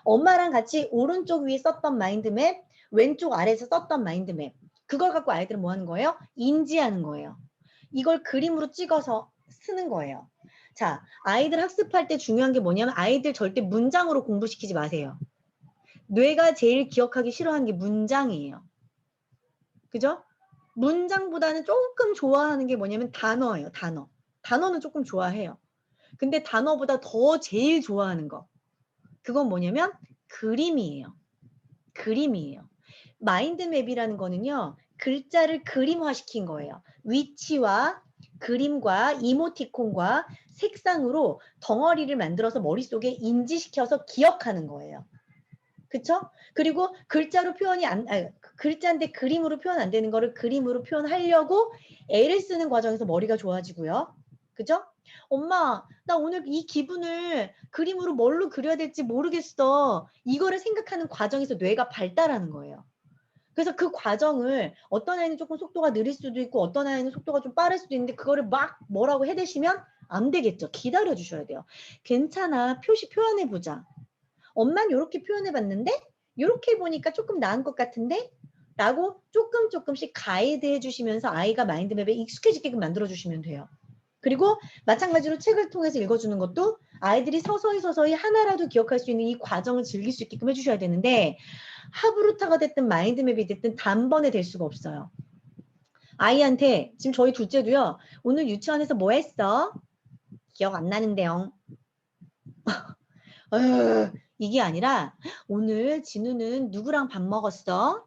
엄마랑 같이 오른쪽 위에 썼던 마인드맵, 왼쪽 아래에서 썼던 마인드맵. 그걸 갖고 아이들은 뭐 하는 거예요? 인지하는 거예요. 이걸 그림으로 찍어서 쓰는 거예요. 자, 아이들 학습할 때 중요한 게 뭐냐면 아이들 절대 문장으로 공부시키지 마세요. 뇌가 제일 기억하기 싫어하는 게 문장이에요. 그죠? 문장보다는 조금 좋아하는 게 뭐냐면 단어예요. 단어. 단어는 조금 좋아해요. 근데 단어보다 더 제일 좋아하는 거. 그건 뭐냐면 그림이에요. 그림이에요. 마인드맵이라는 거는요. 글자를 그림화시킨 거예요. 위치와 그림과 이모티콘과 색상으로 덩어리를 만들어서 머릿속에 인지시켜서 기억하는 거예요. 그쵸? 그리고 글자로 표현이 글자인데 그림으로 표현 안 되는 거를 그림으로 표현하려고 애를 쓰는 과정에서 머리가 좋아지고요. 그죠? 엄마, 나 오늘 이 기분을 그림으로 뭘로 그려야 될지 모르겠어. 이거를 생각하는 과정에서 뇌가 발달하는 거예요. 그래서 그 과정을 어떤 아이는 조금 속도가 느릴 수도 있고 어떤 아이는 속도가 좀 빠를 수도 있는데 그거를 막 뭐라고 해대시면 안 되겠죠. 기다려 주셔야 돼요. 괜찮아. 표현해보자. 엄마는 이렇게 표현해봤는데 이렇게 보니까 조금 나은 것 같은데? 라고 조금씩 가이드 해주시면서 아이가 마인드맵에 익숙해지게끔 만들어주시면 돼요. 그리고 마찬가지로 책을 통해서 읽어주는 것도 아이들이 서서히 하나라도 기억할 수 있는 이 과정을 즐길 수 있게끔 해주셔야 되는데 하브루타가 됐든 마인드맵이 됐든 단번에 될 수가 없어요. 아이한테 지금 저희 둘째도요. 오늘 유치원에서 뭐 했어? 기억 안 나는데요. 이게 아니라 오늘 진우는 누구랑 밥 먹었어?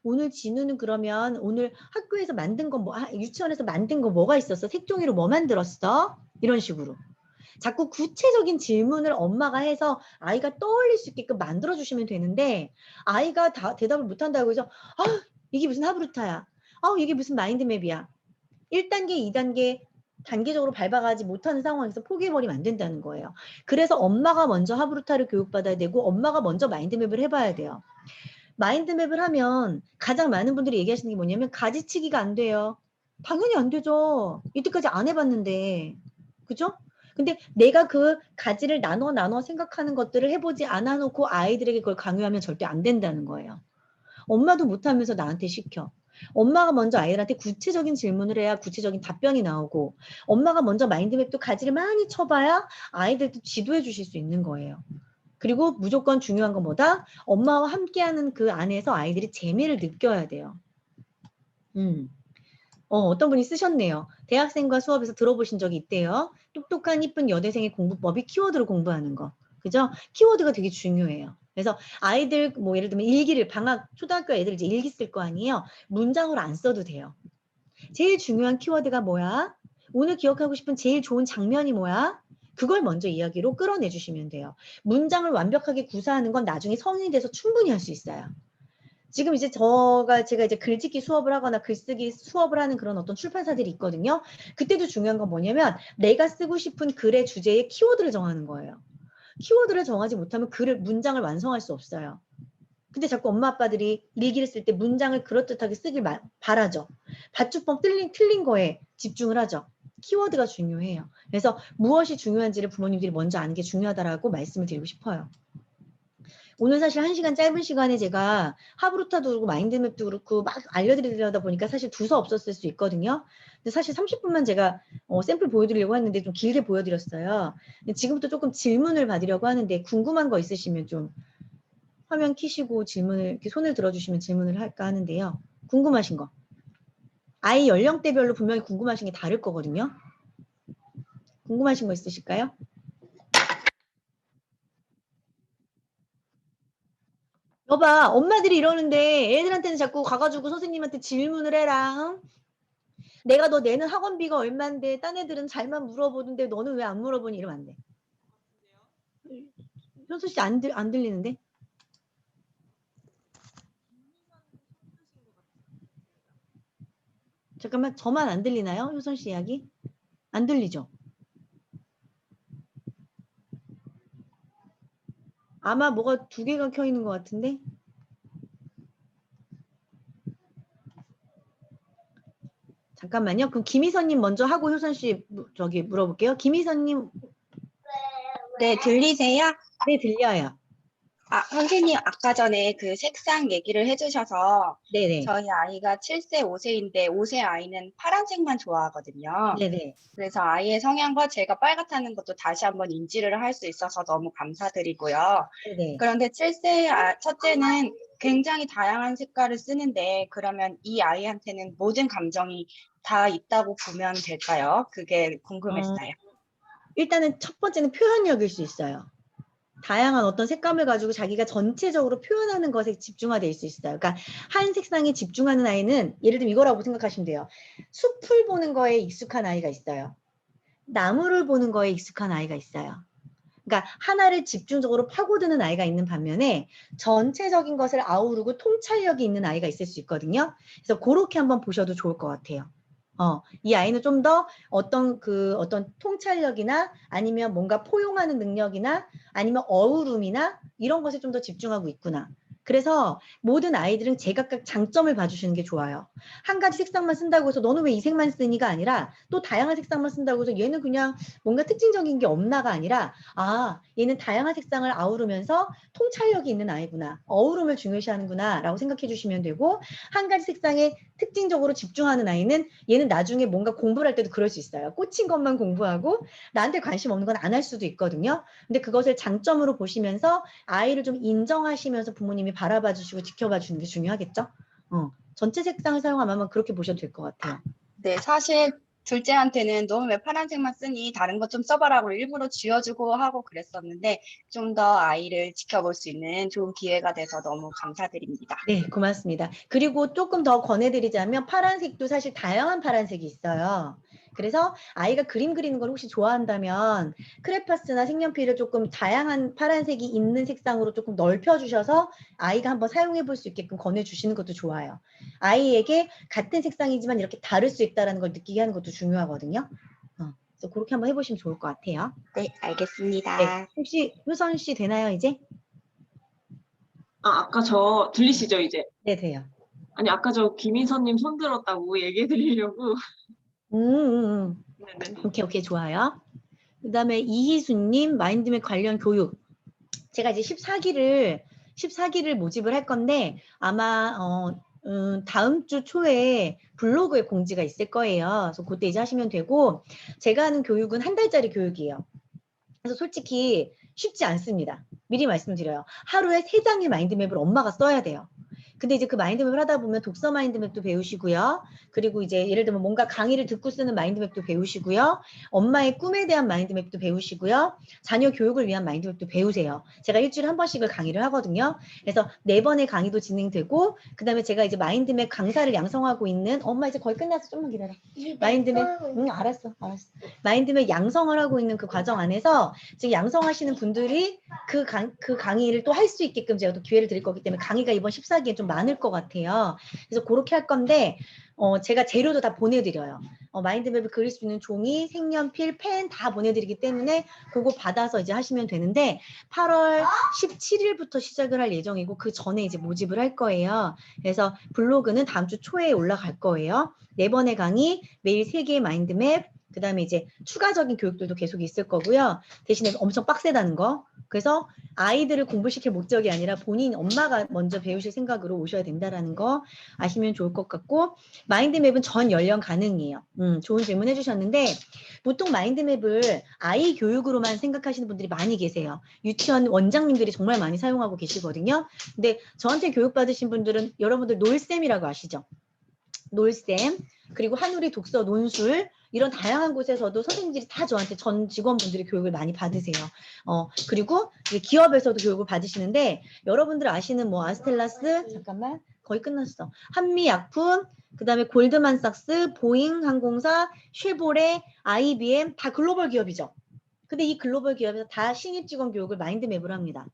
오늘 진우는 그러면 오늘 학교에서 만든 거 뭐, 유치원에서 만든 거 뭐가 있었어? 색종이로 뭐 만들었어? 이런 식으로. 자꾸 구체적인 질문을 엄마가 해서 아이가 떠올릴 수 있게끔 만들어주시면 되는데 아이가 다 대답을 못한다고 해서 이게 무슨 하브루타야. 이게 무슨 마인드맵이야. 1단계, 2단계 단계적으로 밟아가지 못하는 상황에서 포기해버리면 안 된다는 거예요. 그래서 엄마가 먼저 하브루타를 교육받아야 되고 엄마가 먼저 마인드맵을 해봐야 돼요. 마인드맵을 하면 가장 많은 분들이 얘기하시는 게 뭐냐면 가지치기가 안 돼요. 당연히 안 되죠. 이때까지 안 해봤는데. 그죠? 근데 내가 그 가지를 나눠 생각하는 것들을 해보지 않아 놓고 아이들에게 그걸 강요하면 절대 안 된다는 거예요. 엄마도 못하면서 나한테 시켜. 엄마가 먼저 아이들한테 구체적인 질문을 해야 구체적인 답변이 나오고 엄마가 먼저 마인드맵도 가지를 많이 쳐봐야 아이들도 지도해 주실 수 있는 거예요. 그리고 무조건 중요한 건 뭐다? 엄마와 함께하는 그 안에서 아이들이 재미를 느껴야 돼요. 어떤 분이 쓰셨네요. 대학생과 수업에서 들어보신 적이 있대요. 똑똑한 이쁜 여대생의 공부법이 키워드로 공부하는 거. 그죠? 키워드가 되게 중요해요. 그래서 아이들 뭐 예를 들면 일기를 방학 초등학교 애들 이제 일기 쓸 거 아니에요. 문장으로 안 써도 돼요. 제일 중요한 키워드가 뭐야? 오늘 기억하고 싶은 제일 좋은 장면이 뭐야? 그걸 먼저 이야기로 끌어내 주시면 돼요. 문장을 완벽하게 구사하는 건 나중에 성인이 돼서 충분히 할 수 있어요. 지금 이제 제가 이제 글짓기 수업을 하거나 글쓰기 수업을 하는 그런 어떤 출판사들이 있거든요. 그때도 중요한 건 뭐냐면 내가 쓰고 싶은 글의 주제에 키워드를 정하는 거예요. 키워드를 정하지 못하면 문장을 완성할 수 없어요. 근데 자꾸 엄마 아빠들이 일기를 쓸 때 문장을 그럴듯하게 쓰길 바라죠. 받주법 틀린 거에 집중을 하죠. 키워드가 중요해요. 그래서 무엇이 중요한지를 부모님들이 먼저 아는 게 중요하다라고 말씀을 드리고 싶어요. 오늘 사실 1시간 짧은 시간에 제가 하브루타도 그렇고 마인드맵도 그렇고 막 알려드리려다 보니까 사실 두서 없었을 수 있거든요. 근데 사실 30분만 제가 샘플 보여드리려고 했는데 좀 길게 보여드렸어요. 지금부터 조금 질문을 받으려고 하는데 궁금한 거 있으시면 좀 화면 키시고 질문을 이렇게 손을 들어주시면 질문을 할까 하는데요. 궁금하신 거. 아이 연령대별로 분명히 궁금하신 게 다를 거거든요. 궁금하신 거 있으실까요? 여봐, 엄마들이 이러는데 애들한테는 자꾸 가가지고 선생님한테 질문을 해라. 내가 너 내는 학원비가 얼만데 딴 애들은 잘만 물어보는데 너는 왜 안 물어보니 이러면 안 돼. 현수 씨 안 들리는데? 잠깐만, 저만 안 들리나요? 효선 씨 이야기? 안 들리죠? 아마 뭐가 2개가 켜 있는 것 같은데? 잠깐만요. 그럼 김희선님 먼저 하고 효선 씨 저기 물어볼게요. 김희선님. 네, 들리세요? 네, 들려요. 선생님, 아까 전에 그 색상 얘기를 해주셔서 네네. 저희 아이가 7세, 5세인데 5세 아이는 파란색만 좋아하거든요. 네네. 그래서 아이의 성향과 제가 빨갛다는 것도 다시 한번 인지를 할 수 있어서 너무 감사드리고요. 네네. 그런데 7세 첫째는 굉장히 다양한 색깔을 쓰는데 그러면 이 아이한테는 모든 감정이 다 있다고 보면 될까요? 그게 궁금했어요. 일단은 첫 번째는 표현력일 수 있어요. 다양한 어떤 색감을 가지고 자기가 전체적으로 표현하는 것에 집중화될 수 있어요. 그러니까 한 색상에 집중하는 아이는 예를 들면 이거라고 생각하시면 돼요. 숲을 보는 거에 익숙한 아이가 있어요. 나무를 보는 거에 익숙한 아이가 있어요. 그러니까 하나를 집중적으로 파고드는 아이가 있는 반면에 전체적인 것을 아우르고 통찰력이 있는 아이가 있을 수 있거든요. 그래서 그렇게 한번 보셔도 좋을 것 같아요. 이 아이는 좀 더 어떤 통찰력이나 아니면 뭔가 포용하는 능력이나 아니면 어우름이나 이런 것에 좀 더 집중하고 있구나. 그래서 모든 아이들은 제각각 장점을 봐주시는 게 좋아요. 한 가지 색상만 쓴다고 해서 너는 왜 이 색만 쓰니가 아니라 또 다양한 색상만 쓴다고 해서 얘는 그냥 뭔가 특징적인 게 없나가 아니라 아, 얘는 다양한 색상을 아우르면서 통찰력이 있는 아이구나. 어우름을 중요시하는구나 라고 생각해 주시면 되고 한 가지 색상에 특징적으로 집중하는 아이는 얘는 나중에 뭔가 공부를 할 때도 그럴 수 있어요. 꽂힌 것만 공부하고 나한테 관심 없는 건 안 할 수도 있거든요. 근데 그것을 장점으로 보시면서 아이를 좀 인정하시면서 부모님이 바라봐 주시고 지켜봐 주는 게 중요하겠죠? 전체 색상을 사용하면 그렇게 보셔도 될 것 같아요. 네, 사실 둘째한테는 너는 왜 파란색만 쓰니? 다른 것 좀 써봐라고 일부러 쥐어주고 하고 그랬었는데 좀 더 아이를 지켜볼 수 있는 좋은 기회가 돼서 너무 감사드립니다. 네, 고맙습니다. 그리고 조금 더 권해드리자면 파란색도 사실 다양한 파란색이 있어요. 그래서 아이가 그림 그리는 걸 혹시 좋아한다면 크레파스나 색연필을 조금 다양한 파란색이 있는 색상으로 조금 넓혀주셔서 아이가 한번 사용해 볼 수 있게끔 권해주시는 것도 좋아요. 아이에게 같은 색상이지만 이렇게 다를 수 있다는 걸 느끼게 하는 것도 중요하거든요. 그래서 그렇게 한번 해보시면 좋을 것 같아요. 네, 알겠습니다. 네, 혹시 효선 씨 되나요, 이제? 아까 저 들리시죠, 이제? 네, 돼요. 아니, 아까 저 김인선님 손 들었다고 얘기해 드리려고. 네네. 오케이, 좋아요. 그 다음에 이희수님, 마인드맵 관련 교육. 제가 이제 14기를 모집을 할 건데, 아마, 다음 주 초에 블로그에 공지가 있을 거예요. 그래서 그때 이제 하시면 되고, 제가 하는 교육은 한 달짜리 교육이에요. 그래서 솔직히 쉽지 않습니다. 미리 말씀드려요. 하루에 3장의 마인드맵을 엄마가 써야 돼요. 근데 이제 그 마인드맵을 하다 보면 독서 마인드맵도 배우시고요. 그리고 이제 예를 들면 뭔가 강의를 듣고 쓰는 마인드맵도 배우시고요. 엄마의 꿈에 대한 마인드맵도 배우시고요. 자녀 교육을 위한 마인드맵도 배우세요. 제가 일주일에 한 번씩을 강의를 하거든요. 그래서 4번의 강의도 진행되고 그다음에 제가 이제 마인드맵 강사를 양성하고 있는 엄마 이제 거의 끝났어. 좀만 기다려. 마인드맵 알았어. 마인드맵 양성을 하고 있는 그 과정 안에서 지금 양성하시는 분들이 그 강의를 또 할 수 있게끔 제가 또 기회를 드릴 거기 때문에 강의가 이번 14기에 좀 많을 것 같아요. 그래서 그렇게 할 건데 제가 재료도 다 보내드려요. 마인드맵을 그릴 수 있는 종이, 색연필, 펜 다 보내드리기 때문에 그거 받아서 이제 하시면 되는데 8월 17일부터 시작을 할 예정이고 그 전에 이제 모집을 할 거예요. 그래서 블로그는 다음 주 초에 올라갈 거예요. 4번의 강의, 매일 3개의 마인드맵, 그 다음에 이제 추가적인 교육들도 계속 있을 거고요. 대신에 엄청 빡세다는 거. 그래서 아이들을 공부시킬 목적이 아니라 본인 엄마가 먼저 배우실 생각으로 오셔야 된다라는 거 아시면 좋을 것 같고 마인드맵은 전 연령 가능이에요. 좋은 질문 해주셨는데 보통 마인드맵을 아이 교육으로만 생각하시는 분들이 많이 계세요. 유치원 원장님들이 정말 많이 사용하고 계시거든요. 근데 저한테 교육받으신 분들은 여러분들 놀쌤이라고 아시죠? 놀쌤 그리고 한우리 독서 논술 이런 다양한 곳에서도 선생님들이 다 저한테 전 직원분들이 교육을 많이 받으세요. 그리고 기업에서도 교육을 받으시는데 여러분들 아시는 뭐 아스텔라스 잠깐만 거의 끝났어. 한미약품 그다음에 골드만삭스, 보잉 항공사, 쉐보레, IBM 다 글로벌 기업이죠. 근데 이 글로벌 기업에서 다 신입 직원 교육을 마인드맵으로 합니다.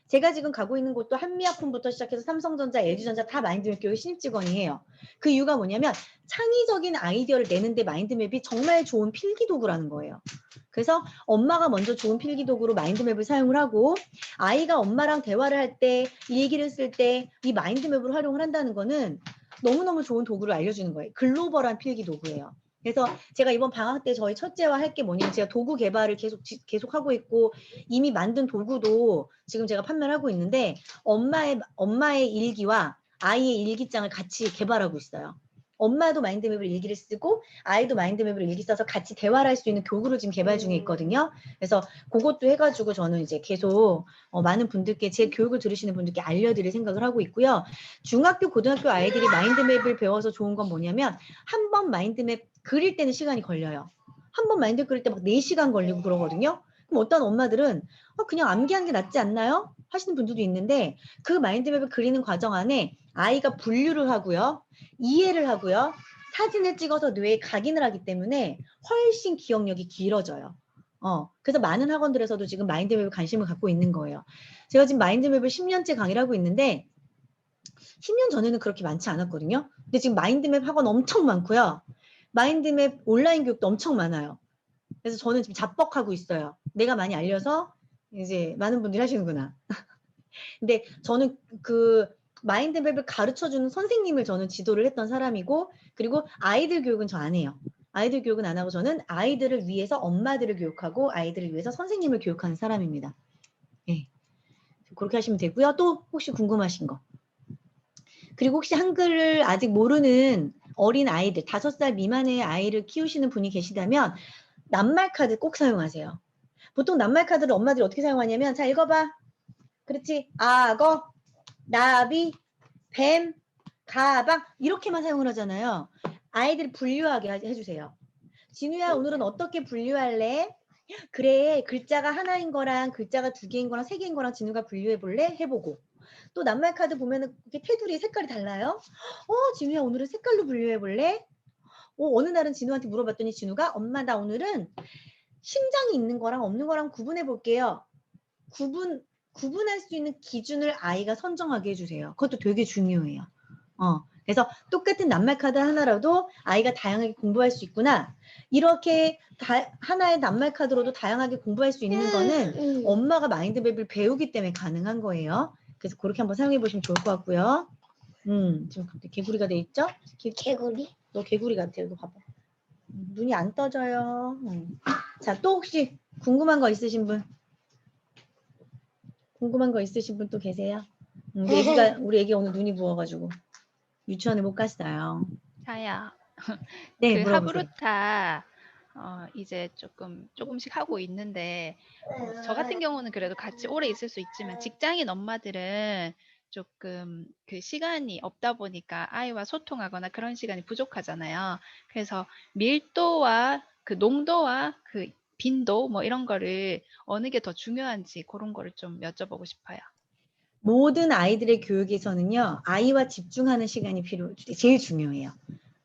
제가 지금 가고 있는 곳도 한미약품부터 시작해서 삼성전자, LG전자 다 마인드맵 교육 신입 직원이 해요. 그 이유가 뭐냐면 창의적인 아이디어를 내는데 마인드맵이 정말 좋은 필기도구라는 거예요. 그래서 엄마가 먼저 좋은 필기도구로 마인드맵을 사용을 하고 아이가 엄마랑 대화를 할 때, 일기를 쓸 때 이 마인드맵을 활용을 한다는 거는 너무너무 좋은 도구를 알려주는 거예요. 글로벌한 필기도구예요. 그래서 제가 이번 방학 때 저희 첫째와 할 게 뭐냐면 제가 도구 개발을 계속 하고 있고 이미 만든 도구도 지금 제가 판매를 하고 있는데 엄마의 일기와 아이의 일기장을 같이 개발하고 있어요. 엄마도 마인드맵을 일기를 쓰고 아이도 마인드맵을 일기 써서 같이 대화를 할 수 있는 교구를 지금 개발 중에 있거든요. 그래서 그것도 해가지고 저는 이제 계속 많은 분들께 제 교육을 들으시는 분들께 알려드릴 생각을 하고 있고요. 중학교, 고등학교 아이들이 마인드맵을 배워서 좋은 건 뭐냐면 한 번 마인드맵 그릴 때는 시간이 걸려요. 한 번 마인드맵 그릴 때 막 4시간 걸리고 그러거든요. 그럼 어떤 엄마들은 그냥 암기한 게 낫지 않나요? 하시는 분들도 있는데 그 마인드맵을 그리는 과정 안에 아이가 분류를 하고요. 이해를 하고요. 사진을 찍어서 뇌에 각인을 하기 때문에 훨씬 기억력이 길어져요. 그래서 많은 학원들에서도 지금 마인드맵에 관심을 갖고 있는 거예요. 제가 지금 마인드맵을 10년째 강의를 하고 있는데 10년 전에는 그렇게 많지 않았거든요. 근데 지금 마인드맵 학원 엄청 많고요. 마인드맵 온라인 교육도 엄청 많아요. 그래서 저는 지금 자뻑하고 있어요. 내가 많이 알려서 이제 많은 분들이 하시는구나. 근데 저는 그 마인드맵을 가르쳐주는 선생님을 저는 지도를 했던 사람이고, 그리고 아이들 교육은 저 안 해요. 아이들 교육은 안 하고 저는 아이들을 위해서 엄마들을 교육하고 아이들을 위해서 선생님을 교육하는 사람입니다. 예. 그렇게 하시면 되고요. 또 혹시 궁금하신 거. 그리고 혹시 한글을 아직 모르는 어린 아이들, 5살 미만의 아이를 키우시는 분이 계시다면 낱말 카드 꼭 사용하세요. 보통 낱말 카드를 엄마들이 어떻게 사용하냐면, 자, 읽어봐. 그렇지. 악어, 나비, 뱀, 가방 이렇게만 사용을 하잖아요. 아이들이 분류하게 해주세요. 진우야, 오늘은 어떻게 분류할래? 그래, 글자가 하나인 거랑 글자가 2개인 거랑 3개인 거랑 진우가 분류해 볼래? 해보고. 또 낱말 카드 보면은 이렇게 테두리 색깔이 달라요. 진우야, 오늘은 색깔로 분류해 볼래? 어느 날은 진우한테 물어봤더니 진우가 엄마, 나 오늘은 심장이 있는 거랑 없는 거랑 구분해 볼게요. 구분할 수 있는 기준을 아이가 선정하게 해주세요. 그것도 되게 중요해요. 그래서 똑같은 낱말 카드 하나라도 아이가 다양하게 공부할 수 있구나. 이렇게 하나의 납말 카드로도 다양하게 공부할 수 있는 거는 엄마가 마인드맵을 배우기 때문에 가능한 거예요. 그래서 그렇게 한번 사용해 보시면 좋을 것 같고요. 지금 갑자기 개구리가 돼 있죠? 개구리? 너 개구리 같아. 이거 봐봐. 눈이 안 떠져요. 자, 또 혹시 궁금한 거 있으신 분? 궁금한 거 있으신 분 또 계세요? 우리 애기 오늘 눈이 부어가지고 유치원에 못 갔어요. 자야, 네, 그 물어보세요. 하브루타 이제 조금씩 하고 있는데 저 같은 경우는 그래도 같이 오래 있을 수 있지만 직장인 엄마들은 조금 그 시간이 없다 보니까 아이와 소통하거나 그런 시간이 부족하잖아요. 그래서 밀도와 그 농도와 그 빈도 뭐 이런 거를 어느 게 더 중요한지 그런 거를 좀 여쭤보고 싶어요. 모든 아이들의 교육에서는요, 아이와 집중하는 시간이 제일 중요해요.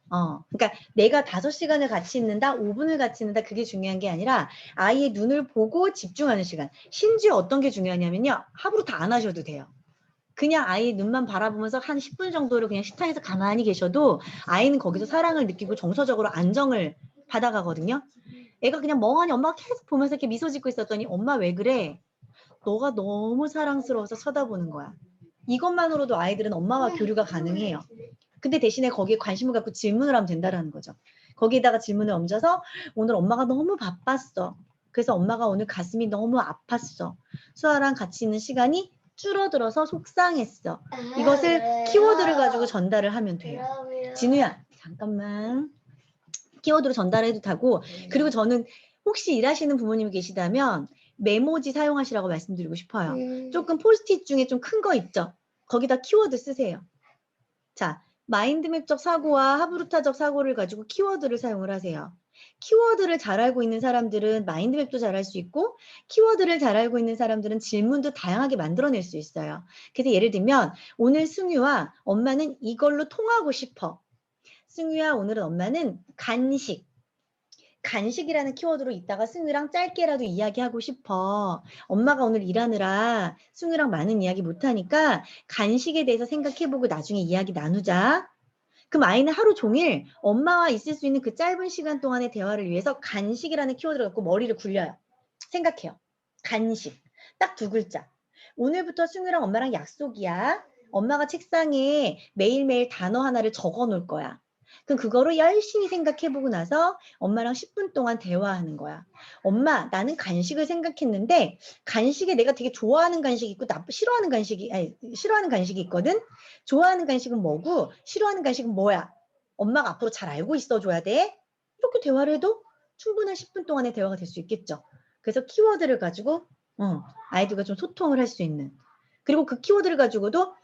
그러니까 내가 5시간을 같이 있는다, 5분을 같이 있는다, 그게 중요한 게 아니라 아이의 눈을 보고 집중하는 시간. 심지어 어떤 게 중요하냐면요, 하루로 다 안 하셔도 돼요. 그냥 아이 눈만 바라보면서 한 10분 정도를 그냥 식탁에서 가만히 계셔도 아이는 거기서 사랑을 느끼고 정서적으로 안정을 받아가거든요. 애가 그냥 멍하니 엄마가 계속 보면서 이렇게 미소 짓고 있었더니 엄마 왜 그래? 너가 너무 사랑스러워서 쳐다보는 거야. 이것만으로도 아이들은 엄마와 교류가 가능해요. 근데 대신에 거기에 관심을 갖고 질문을 하면 된다는 거죠. 거기에다가 질문을 얹어서 오늘 엄마가 너무 바빴어. 그래서 엄마가 오늘 가슴이 너무 아팠어. 수아랑 같이 있는 시간이 줄어들어서 속상했어. 이것을 키워드를 가지고 전달을 하면 돼요. 진우야, 잠깐만. 키워드로 전달해도 되고, 그리고 저는 혹시 일하시는 부모님이 계시다면 메모지 사용하시라고 말씀드리고 싶어요. 조금 포스트잇 중에 좀 큰 거 있죠? 거기다 키워드 쓰세요. 자, 마인드맵적 사고와 하브루타적 사고를 가지고 키워드를 사용을 하세요. 키워드를 잘 알고 있는 사람들은 마인드맵도 잘 할 수 있고, 키워드를 잘 알고 있는 사람들은 질문도 다양하게 만들어낼 수 있어요. 그래서 예를 들면 오늘 승유와 엄마는 이걸로 통하고 싶어. 승유야, 오늘은 엄마는 간식. 간식이라는 키워드로 이따가 승유랑 짧게라도 이야기하고 싶어. 엄마가 오늘 일하느라 승유랑 많은 이야기 못하니까 간식에 대해서 생각해보고 나중에 이야기 나누자. 그럼 아이는 하루 종일 엄마와 있을 수 있는 그 짧은 시간 동안의 대화를 위해서 간식이라는 키워드를 갖고 머리를 굴려요. 생각해요. 간식. 딱 2글자. 오늘부터 승유랑 엄마랑 약속이야. 엄마가 책상에 매일매일 단어 하나를 적어 놓을 거야. 그럼 그거를 열심히 생각해보고 나서 엄마랑 10분 동안 대화하는 거야. 엄마, 나는 간식을 생각했는데 간식에 내가 되게 좋아하는 간식이 있고 싫어하는 간식이 있거든. 좋아하는 간식은 뭐고 싫어하는 간식은 뭐야? 엄마가 앞으로 잘 알고 있어줘야 돼. 이렇게 대화를 해도 충분한 10분 동안의 대화가 될 수 있겠죠. 그래서 키워드를 가지고 아이들과 좀 소통을 할 수 있는. 그리고 그 키워드를 가지고도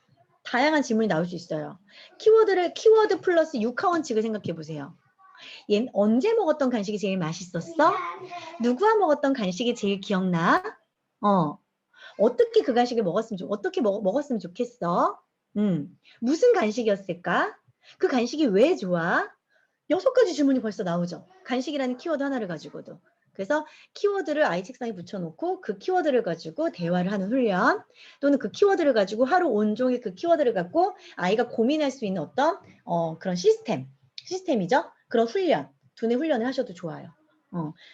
다양한 질문이 나올 수 있어요. 키워드 플러스 육하원칙을 생각해 보세요. 얘 언제 먹었던 간식이 제일 맛있었어? 누구와 먹었던 간식이 제일 기억나? 어떻게 그 간식을 먹었으면 좋겠어? 무슨 간식이었을까? 그 간식이 왜 좋아? 6가지 질문이 벌써 나오죠. 간식이라는 키워드 하나를 가지고도. 그래서 키워드를 아이 책상에 붙여놓고 그 키워드를 가지고 대화를 하는 훈련, 또는 그 키워드를 가지고 하루 온종일 그 키워드를 갖고 아이가 고민할 수 있는 어떤 그런 시스템이죠. 그런 훈련, 두뇌 훈련을 하셔도 좋아요.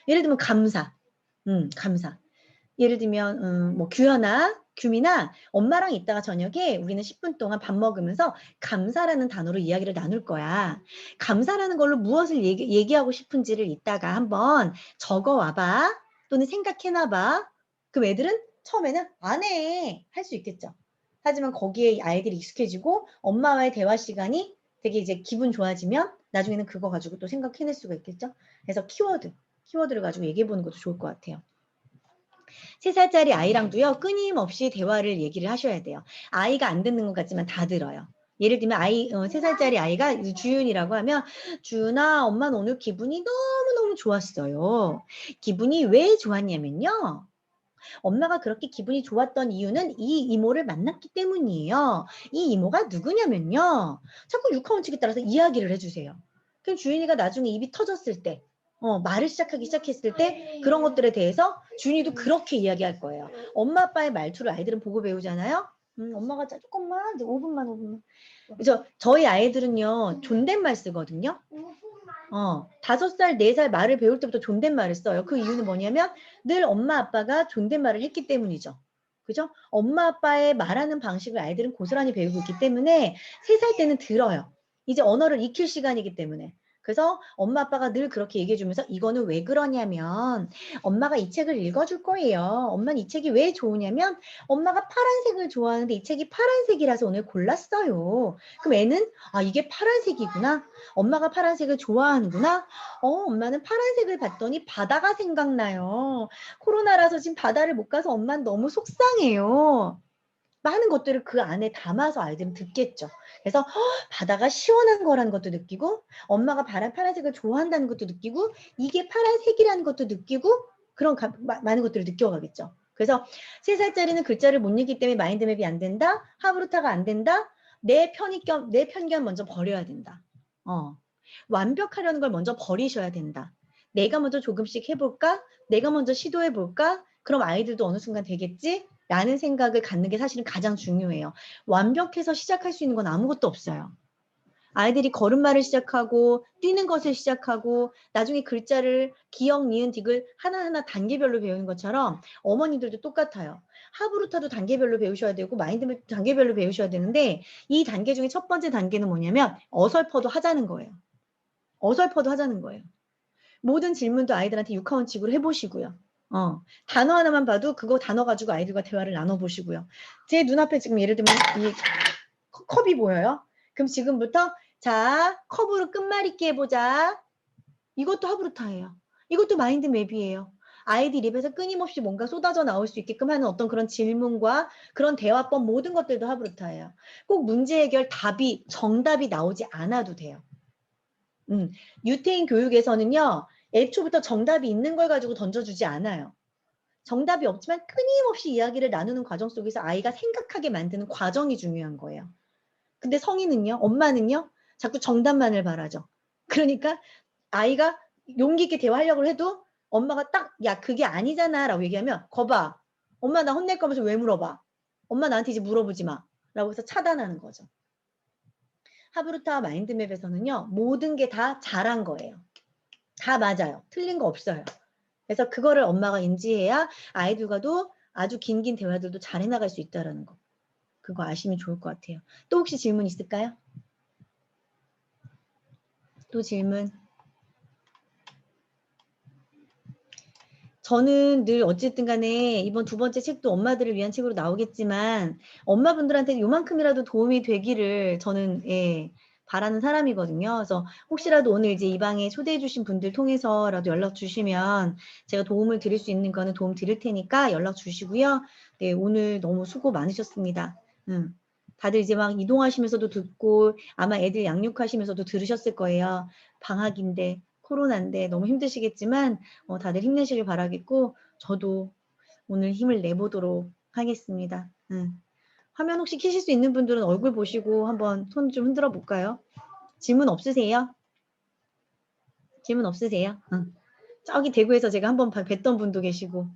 예를 들면 감사. 감사. 예를 들면 뭐 규민아 엄마랑 이따가 저녁에 우리는 10분 동안 밥 먹으면서 감사라는 단어로 이야기를 나눌 거야. 감사라는 걸로 무엇을 얘기하고 싶은지를 이따가 한번 적어와봐. 또는 생각해놔봐. 그럼 애들은 처음에는 안 해. 할 수 있겠죠. 하지만 거기에 아이들이 익숙해지고 엄마와의 대화 시간이 되게 이제 기분 좋아지면 나중에는 그거 가지고 또 생각해낼 수가 있겠죠. 그래서 키워드를 가지고 얘기해보는 것도 좋을 것 같아요. 3살짜리 아이랑도요, 끊임없이 대화를 얘기를 하셔야 돼요. 아이가 안 듣는 것 같지만 다 들어요. 예를 들면 3살짜리 아이가 주윤이라고 하면 주윤아 엄마는 오늘 기분이 너무너무 좋았어요. 기분이 왜 좋았냐면요. 엄마가 그렇게 기분이 좋았던 이유는 이 이모를 만났기 때문이에요. 이 이모가 누구냐면요. 자꾸 육하원칙에 따라서 이야기를 해주세요. 그럼 주윤이가 나중에 입이 터졌을 때 말을 시작하기 시작했을 때 그런 것들에 대해서 준이도 그렇게 이야기할 거예요. 엄마 아빠의 말투를 아이들은 보고 배우잖아요. 엄마가 조금만 5분만. 그래서 저희 아이들은요 존댓말 쓰거든요. 5살, 4살 말을 배울 때부터 존댓말을 써요. 그 이유는 뭐냐면 늘 엄마 아빠가 존댓말을 했기 때문이죠. 그죠? 엄마 아빠의 말하는 방식을 아이들은 고스란히 배우고 있기 때문에 3살 때는 들어요. 이제 언어를 익힐 시간이기 때문에. 그래서 엄마 아빠가 늘 그렇게 얘기해 주면서 이거는 왜 그러냐면 엄마가 이 책을 읽어줄 거예요. 엄마는 이 책이 왜 좋으냐면 엄마가 파란색을 좋아하는데 이 책이 파란색이라서 오늘 골랐어요. 그럼 애는 이게 파란색이구나. 엄마가 파란색을 좋아하는구나. 엄마는 파란색을 봤더니 바다가 생각나요. 코로나라서 지금 바다를 못 가서 엄마는 너무 속상해요. 많은 것들을 그 안에 담아서 아이들은 듣겠죠. 그래서 바다가 시원한 거라는 것도 느끼고 엄마가 파란색을 좋아한다는 것도 느끼고 이게 파란색이라는 것도 느끼고 그런 많은 것들을 느껴가겠죠. 그래서 3살짜리는 글자를 못 읽기 때문에 마인드맵이 안 된다. 하브루타가 안 된다. 내 편견 먼저 버려야 된다. 완벽하려는 걸 먼저 버리셔야 된다. 내가 먼저 조금씩 해볼까? 내가 먼저 시도해볼까? 그럼 아이들도 어느 순간 되겠지? 라는 생각을 갖는 게 사실은 가장 중요해요. 완벽해서 시작할 수 있는 건 아무것도 없어요. 아이들이 걸음마를 시작하고 뛰는 것을 시작하고 나중에 글자를 기역, 니은, 딕을 하나하나 단계별로 배우는 것처럼 어머니들도 똑같아요. 하브루타도 단계별로 배우셔야 되고 마인드맵도 단계별로 배우셔야 되는데 이 단계 중에 첫 번째 단계는 뭐냐면 어설퍼도 하자는 거예요. 모든 질문도 아이들한테 육하원칙으로 해보시고요. 단어 하나만 봐도 그거 단어 가지고 아이들과 대화를 나눠보시고요. 제 눈앞에 지금 예를 들면 이 컵이 보여요. 그럼 지금부터 자 컵으로 끝말잇기 해보자. 이것도 하브루타예요. 이것도 마인드맵이에요. 아이들 입에서 끊임없이 뭔가 쏟아져 나올 수 있게끔 하는 어떤 그런 질문과 그런 대화법 모든 것들도 하브루타예요. 꼭 문제 해결 정답이 나오지 않아도 돼요. 유태인 교육에서는요. 애초부터 정답이 있는 걸 가지고 던져주지 않아요. 정답이 없지만 끊임없이 이야기를 나누는 과정 속에서 아이가 생각하게 만드는 과정이 중요한 거예요. 근데 성인은요, 엄마는요, 자꾸 정답만을 바라죠. 그러니까 아이가 용기 있게 대화하려고 해도 엄마가 딱, 야, 그게 아니잖아 라고 얘기하면 거봐. 엄마 나 혼낼 거면서 왜 물어봐. 엄마 나한테 이제 물어보지 마. 라고 해서 차단하는 거죠. 하브루타 마인드맵에서는요, 모든 게 다 잘한 거예요. 다 맞아요. 틀린 거 없어요. 그래서 그거를 엄마가 인지해야 아이들과도 아주 긴 대화들도 잘 해나갈 수 있다는 거. 그거 아시면 좋을 것 같아요. 또 혹시 질문 있을까요? 또 질문? 저는 늘 어쨌든 간에 이번 2번째 책도 엄마들을 위한 책으로 나오겠지만 엄마분들한테 요만큼이라도 도움이 되기를 저는 바라는 사람이거든요. 그래서 혹시라도 오늘 이제 이 방에 초대해 주신 분들 통해서라도 연락 주시면 제가 도움을 드릴 수 있는 거는 도움 드릴 테니까 연락 주시고요. 네, 오늘 너무 수고 많으셨습니다. 다들 이제 막 이동하시면서도 듣고 아마 애들 양육하시면서도 들으셨을 거예요. 방학인데 코로나인데 너무 힘드시겠지만 다들 힘내시길 바라겠고 저도 오늘 힘을 내보도록 하겠습니다. 화면 혹시 켜실 수 있는 분들은 얼굴 보시고 한번 손 좀 흔들어 볼까요? 질문 없으세요? 질문 없으세요? 저기 대구에서 제가 한번 뵀던 분도 계시고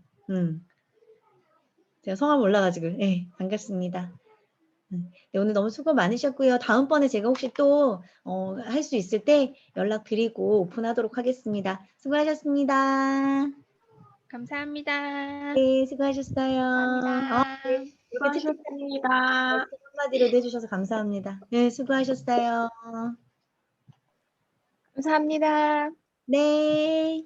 제가 성함 올라가지고 반갑습니다. 네, 오늘 너무 수고 많으셨고요. 다음번에 제가 혹시 또 할 수 있을 때 연락드리고 오픈하도록 하겠습니다. 수고하셨습니다. 감사합니다. 네, 수고하셨어요. 감사합니다. 이렇게 채팅 수고하셨습니다. 말씀 한마디로도 해주셔서 감사합니다. 네, 수고하셨어요. 감사합니다. 네.